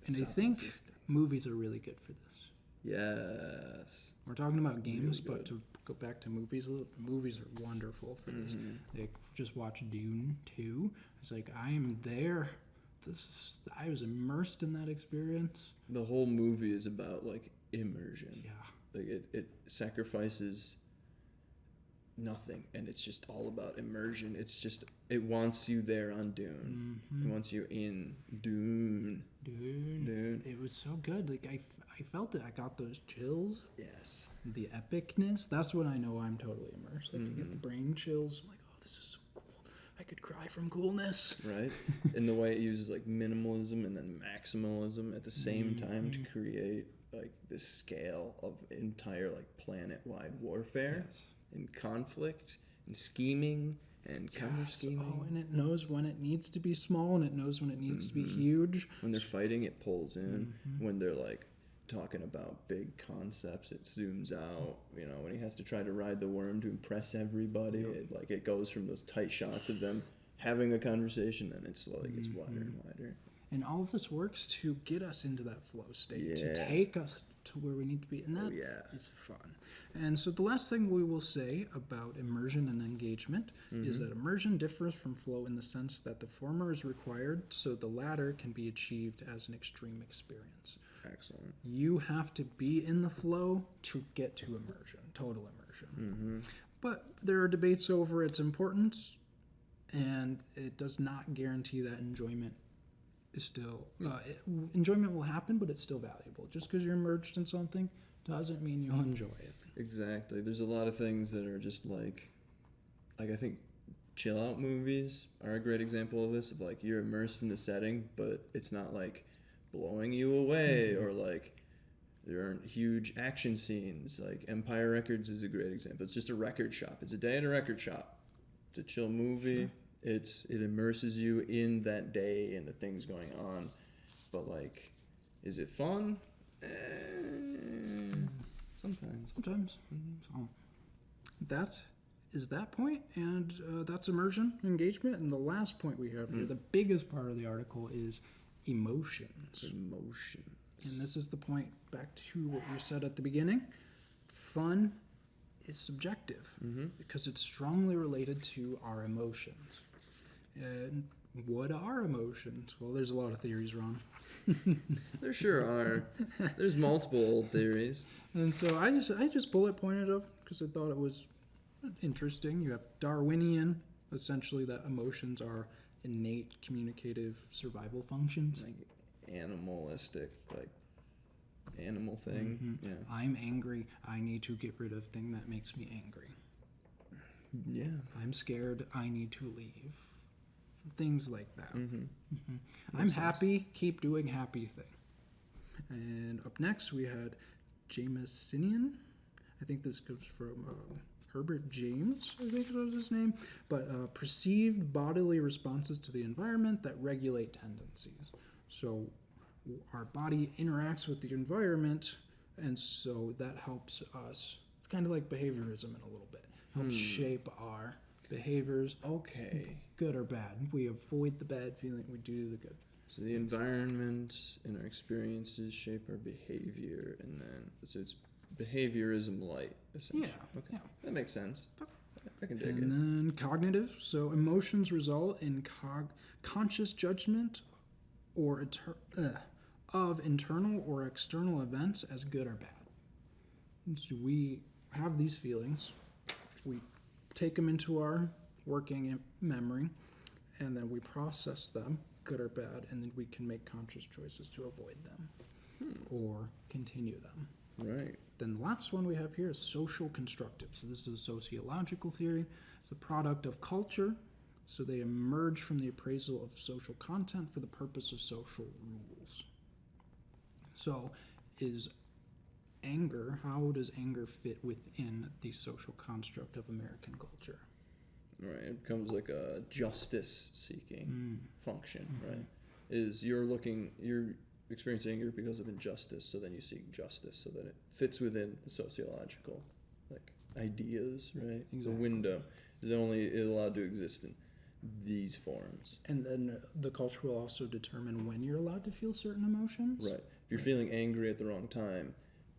S1: I
S2: Stop
S1: think
S2: existing.
S1: movies are really good for this.
S2: Yes.
S1: We're talking about games,
S2: Really
S1: but
S2: good.
S1: to go back to movies, movies are wonderful for this.
S2: Mm-hmm.
S1: Like, just watch Dune 2. It's like, I am there. I was immersed in that experience.
S2: The whole movie is about like immersion.
S1: Yeah.
S2: Like it sacrifices nothing, and it's just all about immersion. It's just, it wants you there on Dune. It wants you in Dune.
S1: Dude, it was so good. Like, I felt it. I got those chills.
S2: Yes.
S1: The epicness. That's when I know I'm totally immersed. Like, I get the brain chills. I'm like, oh, this is so cool. I could cry from coolness.
S2: Right. And the way it uses like minimalism and then maximalism at the same time to create like this scale of entire like planet-wide warfare
S1: Yes.
S2: and conflict and scheming and counter scheming.
S1: Oh, and it knows when it needs to be small and it knows when it needs to be huge.
S2: When they're fighting, it pulls in. When they're like talking about big concepts, it zooms out. You know, when he has to try to ride the worm to impress everybody, it goes from those tight shots of them having a conversation, and it slowly gets wider and wider.
S1: And all of this works to get us into that flow state, to
S2: Yeah.
S1: take us to where we need to be. And that is fun. And so the last thing we will say about immersion and engagement is that immersion differs from flow in the sense that the former is required, so the latter can be achieved as an extreme experience.
S2: Excellent.
S1: You have to be in the flow to get to immersion, total immersion. But there are debates over its importance, and it does not guarantee that enjoyment is still enjoyment will happen, but it's still valuable. Just because you're immersed in something doesn't mean you'll enjoy it.
S2: Exactly. There's a lot of things that are just like I think chill out movies are a great example of this. Of like you're immersed in the setting, but it's not like blowing you away or like there aren't huge action scenes. Like Empire Records is a great example. It's just a record shop. It's a day at a record shop. It's a chill movie.
S1: Sure.
S2: It immerses you in that day and the things going on. But like, is it fun? Sometimes.
S1: So that is that point, and that's immersion, engagement. And the last point we have here, the biggest part of the article, is emotions.
S2: Emotion.
S1: And this is the point back to what you said at the beginning. Fun is subjective because it's strongly related to our emotions. And what are emotions? Well, there's a lot of theories, Ron.
S2: There sure are. There's multiple old theories.
S1: And so I just bullet pointed them because I thought it was interesting. You have Darwinian, essentially that emotions are innate communicative survival functions.
S2: Like animalistic, like animal thing. Yeah.
S1: I'm angry. I need to get rid of thing that makes me angry.
S2: Yeah.
S1: I'm scared. I need to leave. Things like that. I'm happy. Keep doing happy thing. And up next we had Jamesonian. I think this comes from Herbert James, I think was his name, but perceived bodily responses to the environment that regulate tendencies. So our body interacts with the environment, and so that helps us. It's kind of like behaviorism in a little bit. Helps shape our behaviors,
S2: Okay.
S1: good or bad. We avoid the bad feeling, we do the good.
S2: So the environment and our experiences shape our behavior, and then so it's behaviorism light, essentially.
S1: Yeah,
S2: Okay.
S1: yeah.
S2: That makes sense. I can dig
S1: And
S2: it.
S1: then cognitive. So emotions result in conscious judgment or of internal or external events as good or bad. And so we have these feelings, we take them into our working memory, and then we process them, good or bad, and then we can make conscious choices to avoid them or continue them.
S2: Right.
S1: Then the last one we have here is social constructive. So this is a sociological theory. It's the product of culture. So they emerge from the appraisal of social content for the purpose of social rules. So is anger, how does anger fit within the social construct of American culture?
S2: Right. It becomes like a justice-seeking function, right? Is you're experiencing anger because of injustice, so then you seek justice, so that it fits within the sociological, like, ideas, right?
S1: Exactly.
S2: The window is only allowed to exist in these forms.
S1: And then the culture will also determine when you're allowed to feel certain emotions.
S2: Right. If you're feeling angry at the wrong time,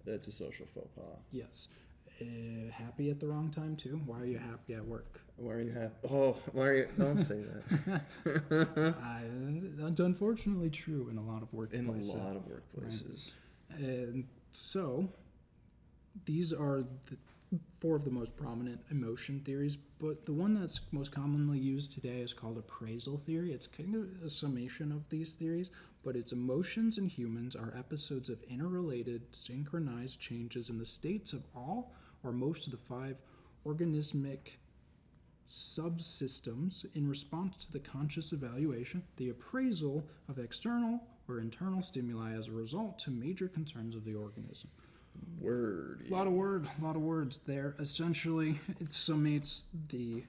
S2: that's a social faux pas.
S1: Yes. Happy at the wrong time too. Why are you happy at work?
S2: Why are you happy? Oh, why are you? Don't say that.
S1: That's unfortunately true in a lot of workplaces.
S2: In a lot of workplaces.
S1: Right. And so these are the 4 of the most prominent emotion theories, but the one that's most commonly used today is called appraisal theory. It's kind of a summation of these theories, but its emotions in humans are episodes of interrelated, synchronized changes in the states of all or most of the 5 organismic subsystems in response to the conscious evaluation, the appraisal of external or internal stimuli as a result to major concerns of the organism.
S2: Word.
S1: A lot of words there. Essentially, it summates the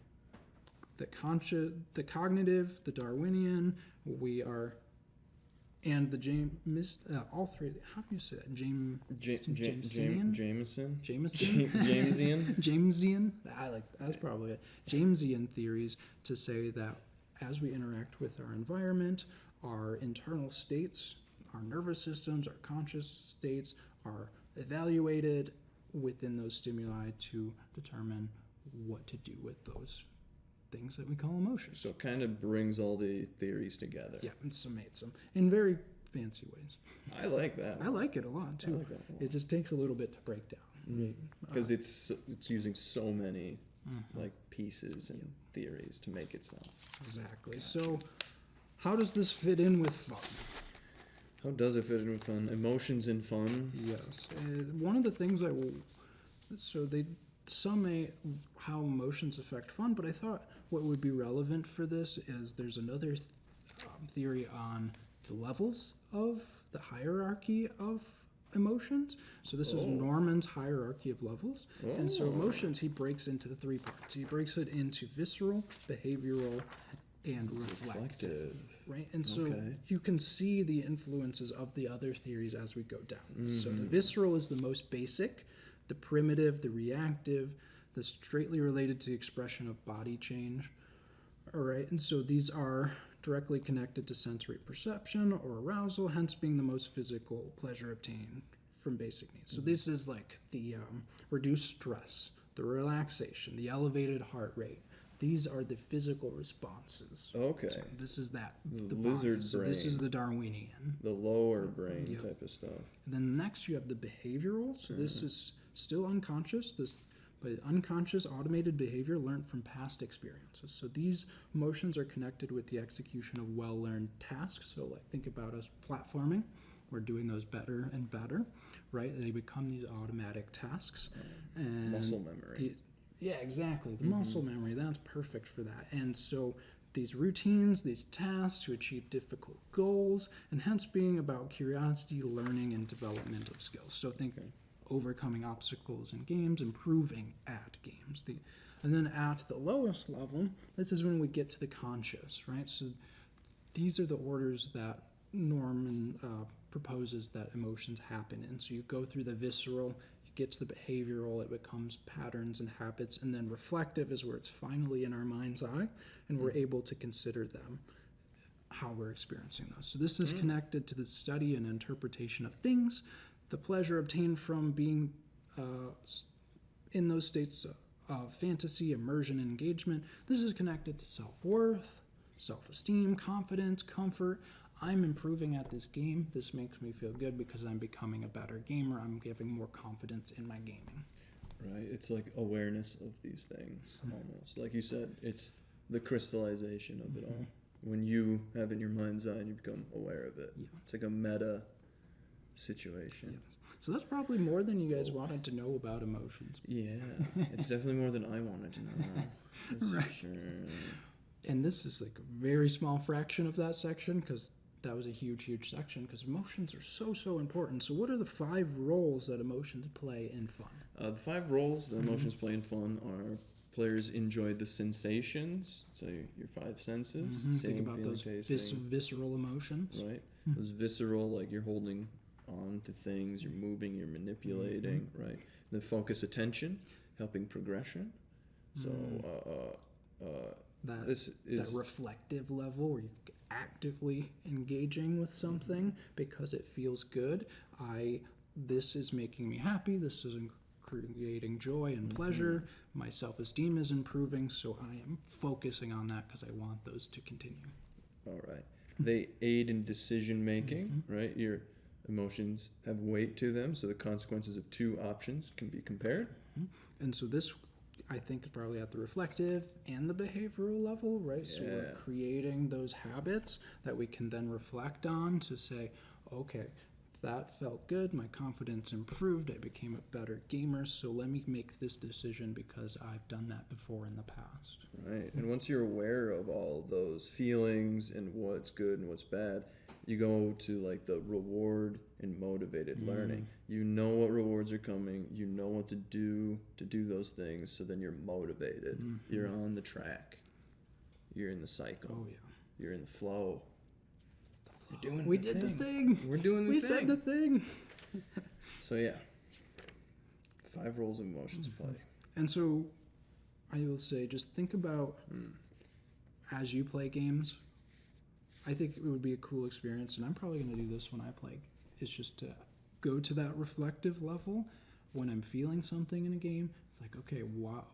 S1: cognitive, the Darwinian, and the James, all 3. How do you say that? Jamesian?
S2: Jameson.
S1: Jamesian. Jamesian. That's probably it. Jamesian theories to say that as we interact with our environment, our internal states, our nervous systems, our conscious states are evaluated within those stimuli to determine what to do with those things that we call emotions.
S2: So it kind of brings all the theories together.
S1: Yeah, and summates them in very fancy ways.
S2: I like that.
S1: I like it a lot too.
S2: I like that a lot.
S1: It just takes a little bit to break down.
S2: Because it's using so many like pieces and theories to make it sound.
S1: Exactly. So how does this fit in with fun?
S2: How does it fit in with fun? Emotions in fun?
S1: Yes. One of the things so they summate how emotions affect fun, but I thought what would be relevant for this is there's another theory on the levels of the hierarchy of emotions. So this is Norman's hierarchy of levels. And so emotions, he breaks into the 3 parts. He breaks it into visceral, behavioral, and reflective. Right? And so you can see the influences of the other theories as we go down. So the visceral is the most basic, the primitive, the reactive, the straightly related to the expression of body change. All right, and so these are directly connected to sensory perception or arousal, hence being the most physical pleasure obtained from basic needs. So this is like the reduced stress, the relaxation, the elevated heart rate. These are the physical responses.
S2: Okay.
S1: So this is that.
S2: The
S1: body.
S2: lizard
S1: So this
S2: brain.
S1: is the Darwinian.
S2: The lower brain type of stuff.
S1: And then next you have the behavioral. So this is still unconscious. But unconscious automated behavior learned from past experiences. So these emotions are connected with the execution of well-learned tasks. So like think about us platforming. We're doing those better and better, right? They become these automatic tasks. And
S2: Muscle memory.
S1: Yeah, exactly. The muscle memory, that's perfect for that. And so these routines, these tasks to achieve difficult goals, and hence being about curiosity, learning, and development of skills. So think overcoming obstacles in games, improving at games. And then at the lowest level, this is when we get to the conscious, right? So these are the orders that Norman proposes that emotions happen in. So you go through the visceral, you get to the behavioral, it becomes patterns and habits, and then reflective is where it's finally in our mind's eye, and we're able to consider them, how we're experiencing those. So this is connected to the study and interpretation of things, the pleasure obtained from being in those states of fantasy, immersion, and engagement. This is connected to self-worth, self-esteem, confidence, comfort. I'm improving at this game. This makes me feel good because I'm becoming a better gamer. I'm giving more confidence in my gaming.
S2: Right. It's like awareness of these things, almost. Like you said, it's the crystallization of it all. When you have it in your mind's eye and you become aware of it.
S1: Yeah.
S2: It's like a meta situation.
S1: Yeah. So that's probably more than you guys wanted to know about emotions.
S2: Yeah. It's definitely more than I wanted to know. That's
S1: Right.
S2: for sure.
S1: And this is like a very small fraction of that section because that was a huge section because emotions are so important. So what are the 5 roles that emotions play in fun?
S2: The 5 roles that emotions play in fun are players enjoy the sensations, so your 5 senses.
S1: Think about
S2: feeling,
S1: those
S2: tasting,
S1: visceral emotions.
S2: right? Those visceral, like you're holding on to things, you're moving, you're manipulating, right? Then focus attention, helping progression. So
S1: That,
S2: this is
S1: that reflective level where you're actively engaging with something because it feels good. This is making me happy. This is creating joy and pleasure. My self-esteem is improving, so I am focusing on that because I want those to continue.
S2: all right. They aid in decision making, right? Your emotions have weight to them, so the consequences of 2 options can be compared.
S1: And so this, I think, is probably at the reflective and the behavioral level, right? So we're creating those habits that we can then reflect on to say, okay, that felt good, my confidence improved, I became a better gamer, so let me make this decision because I've done that before in the past.
S2: Right. And once you're aware of all those feelings and what's good and what's bad, you go to like the reward and motivated learning. You know what rewards are coming, you know what to do those things, so then you're motivated. You're on the track. You're in the cycle.
S1: Oh, yeah.
S2: You're in the flow. You're doing
S1: We
S2: the
S1: did
S2: thing.
S1: the thing.
S2: We're doing the
S1: We
S2: thing.
S1: said the thing.
S2: So yeah. 5 roles of emotions play.
S1: And so I will say, just think about as you play games, I think it would be a cool experience, and I'm probably going to do this when I play, is just to go to that reflective level when I'm feeling something in a game. It's like, okay, wow,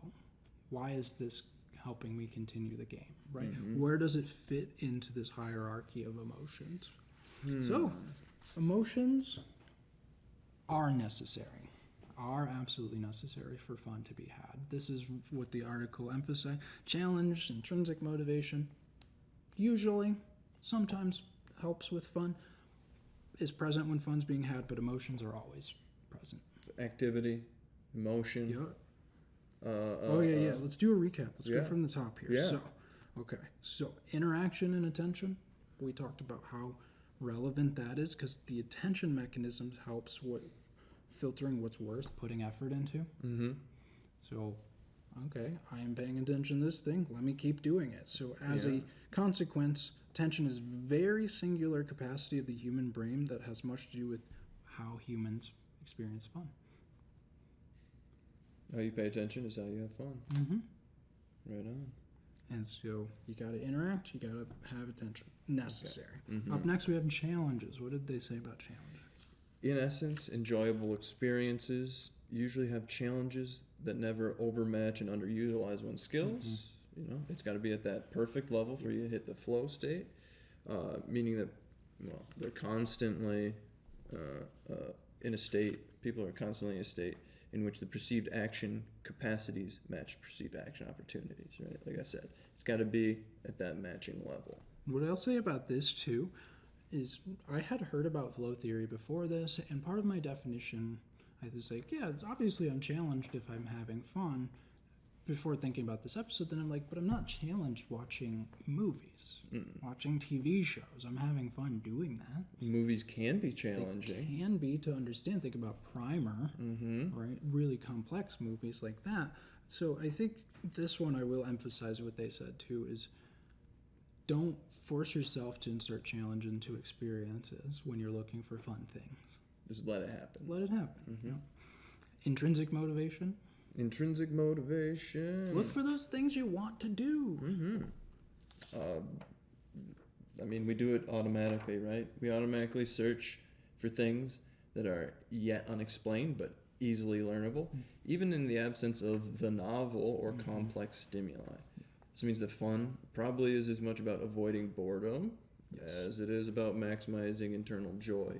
S1: why is this helping me continue the game, right? Where does it fit into this hierarchy of emotions? So, emotions are necessary, are absolutely necessary for fun to be had. This is what the article emphasized. Challenge, intrinsic motivation, usually, sometimes helps with fun, is present when fun's being had, but emotions are always present.
S2: Activity, emotion.
S1: Yeah. Let's do a recap. Let's go from the top here.
S2: Yeah.
S1: So interaction and attention. We talked about how relevant that is because the attention mechanism helps filtering what's worth putting effort into. So, okay, I am paying attention to this thing. Let me keep doing it. So as a consequence, attention is very singular capacity of the human brain that has much to do with how humans experience fun.
S2: How you pay attention is how you have fun. Right on.
S1: And so you got to interact, you got to have attention. Necessary. Up next, we have challenges. What did they say about challenges?
S2: In essence, enjoyable experiences usually have challenges that never overmatch and underutilize one's skills. You know, it's got to be at that perfect level for you to hit the flow state, meaning that, well, they're constantly in a state, people are constantly in a state in which the perceived action capacities match perceived action opportunities, right? Like I said, it's got to be at that matching level.
S1: What I'll say about this, too, is I had heard about flow theory before this, and part of my definition, I was like, yeah, obviously I'm challenged if I'm having fun, before thinking about this episode, then I'm like, but I'm not challenged watching movies, watching TV shows. I'm having fun doing that.
S2: Movies can be challenging.
S1: They can be to understand. Think about Primer, right? Really complex movies like that. So I think this one, I will emphasize what they said too, is don't force yourself to insert challenge into experiences when you're looking for fun things.
S2: Just let it happen.
S1: Let it happen. You know? Intrinsic motivation.
S2: Intrinsic motivation.
S1: Look for those things you want to do.
S2: I mean, we do it automatically, right? We automatically search for things that are yet unexplained but easily learnable, even in the absence of the novel or complex stimuli. This means that fun probably is as much about avoiding boredom as it is about maximizing internal joy,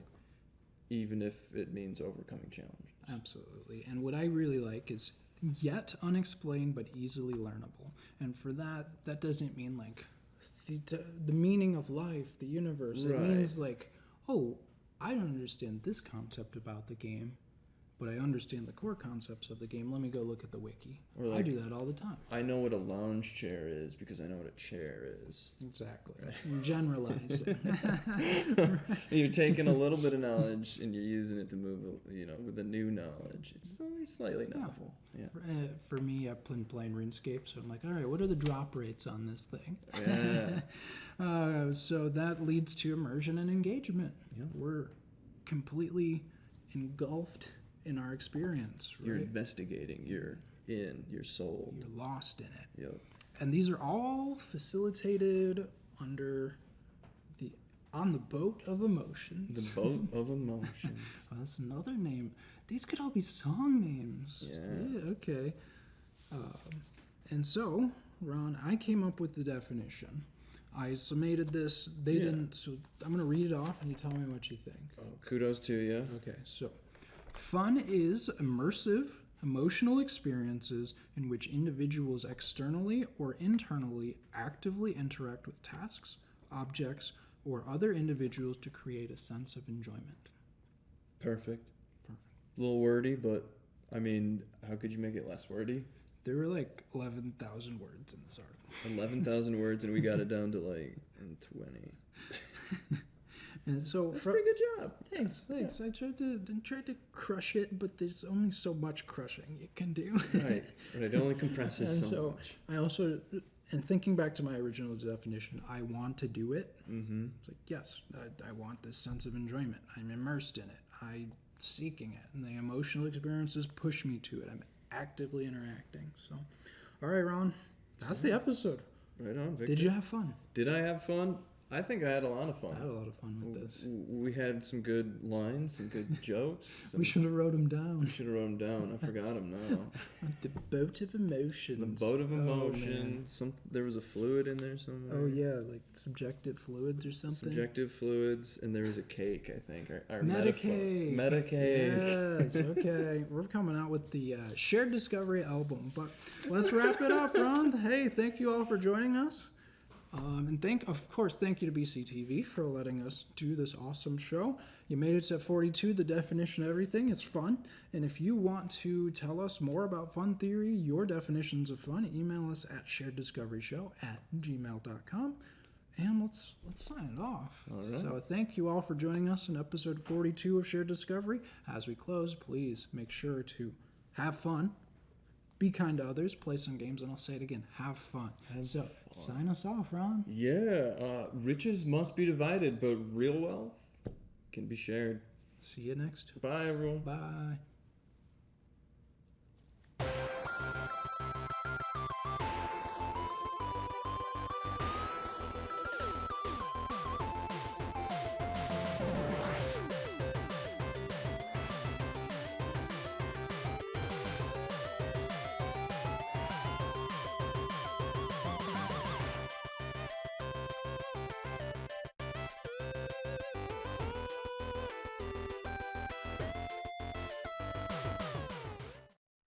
S2: even if it means overcoming challenges.
S1: Absolutely. And what I really like is yet unexplained but easily learnable. And for that, that doesn't mean like the meaning of life, the universe. It means like, oh, I don't understand this concept about the game, but I understand the core concepts of the game. Let me go look at the wiki. Or like, I do that all the time.
S2: I know what a lounge chair is because I know what a chair is.
S1: Exactly. Right. Generalize it.
S2: You're taking a little bit of knowledge and you're using it to move, with the new knowledge. It's only slightly novel. Yeah.
S1: For me, I've been playing RuneScape, so I'm like, all right, what are the drop rates on this thing?
S2: Yeah.
S1: So that leads to immersion and engagement.
S2: Yeah.
S1: We're completely engulfed in our experience, right?
S2: You're investigating, you're sold.
S1: You're lost in it.
S2: Yep.
S1: And these are all facilitated on the boat of emotions.
S2: The boat of emotions.
S1: Oh, that's another name. These could all be song names.
S2: Yeah.
S1: Okay. And so, Ron, I came up with the definition. I summated this. They didn't, so I'm going to read it off and you tell me what you think.
S2: Oh, kudos to you.
S1: Okay, so fun is immersive, emotional experiences in which individuals externally or internally actively interact with tasks, objects, or other individuals to create a sense of enjoyment.
S2: Perfect. A little wordy, but I mean, how could you make it less wordy?
S1: There were like 11,000 words in this article.
S2: 11,000 words, and we got it down to like 20.
S1: And so
S2: that's a pretty good job.
S1: Thanks. Yeah. I tried to crush it, but there's only so much crushing you can do.
S2: Right. It only compresses so much.
S1: I also, and thinking back to my original definition, I want to do it.
S2: Mm-hmm.
S1: It's like, yes, I want this sense of enjoyment. I'm immersed in it. I'm seeking it, and the emotional experiences push me to it. I'm actively interacting. So, all right, Ron, that's the episode.
S2: Right on, Victor.
S1: Did you have fun?
S2: Did I have fun? I think I had a lot of fun.
S1: I had a lot of fun with this.
S2: We had some good lines, some good jokes.
S1: We should have wrote them down.
S2: I forgot them now.
S1: The boat of emotions.
S2: The boat of emotions. There was a fluid in there somewhere.
S1: Oh yeah, like subjective fluids or something.
S2: Subjective fluids, and there was a cake, I think. Our
S1: Metacake.
S2: Metacake.
S1: Yes, okay. We're coming out with the Shared Discovery album. But let's wrap it up, Ron. Hey, thank you all for joining us. And thank you to BCTV for letting us do this awesome show. You made it to 42, the definition of everything. It's fun. And if you want to tell us more about fun theory, your definitions of fun, email us at shareddiscoveryshow@gmail.com. And let's sign it off.
S2: All right.
S1: So thank you all for joining us in episode 42 of Shared Discovery. As we close, please make sure to have fun. Be kind to others, play some games, and I'll say it again, have fun. Sign us off, Ron.
S2: Yeah, riches must be divided, but real wealth can be shared.
S1: See you next.
S2: Bye, everyone.
S1: Bye.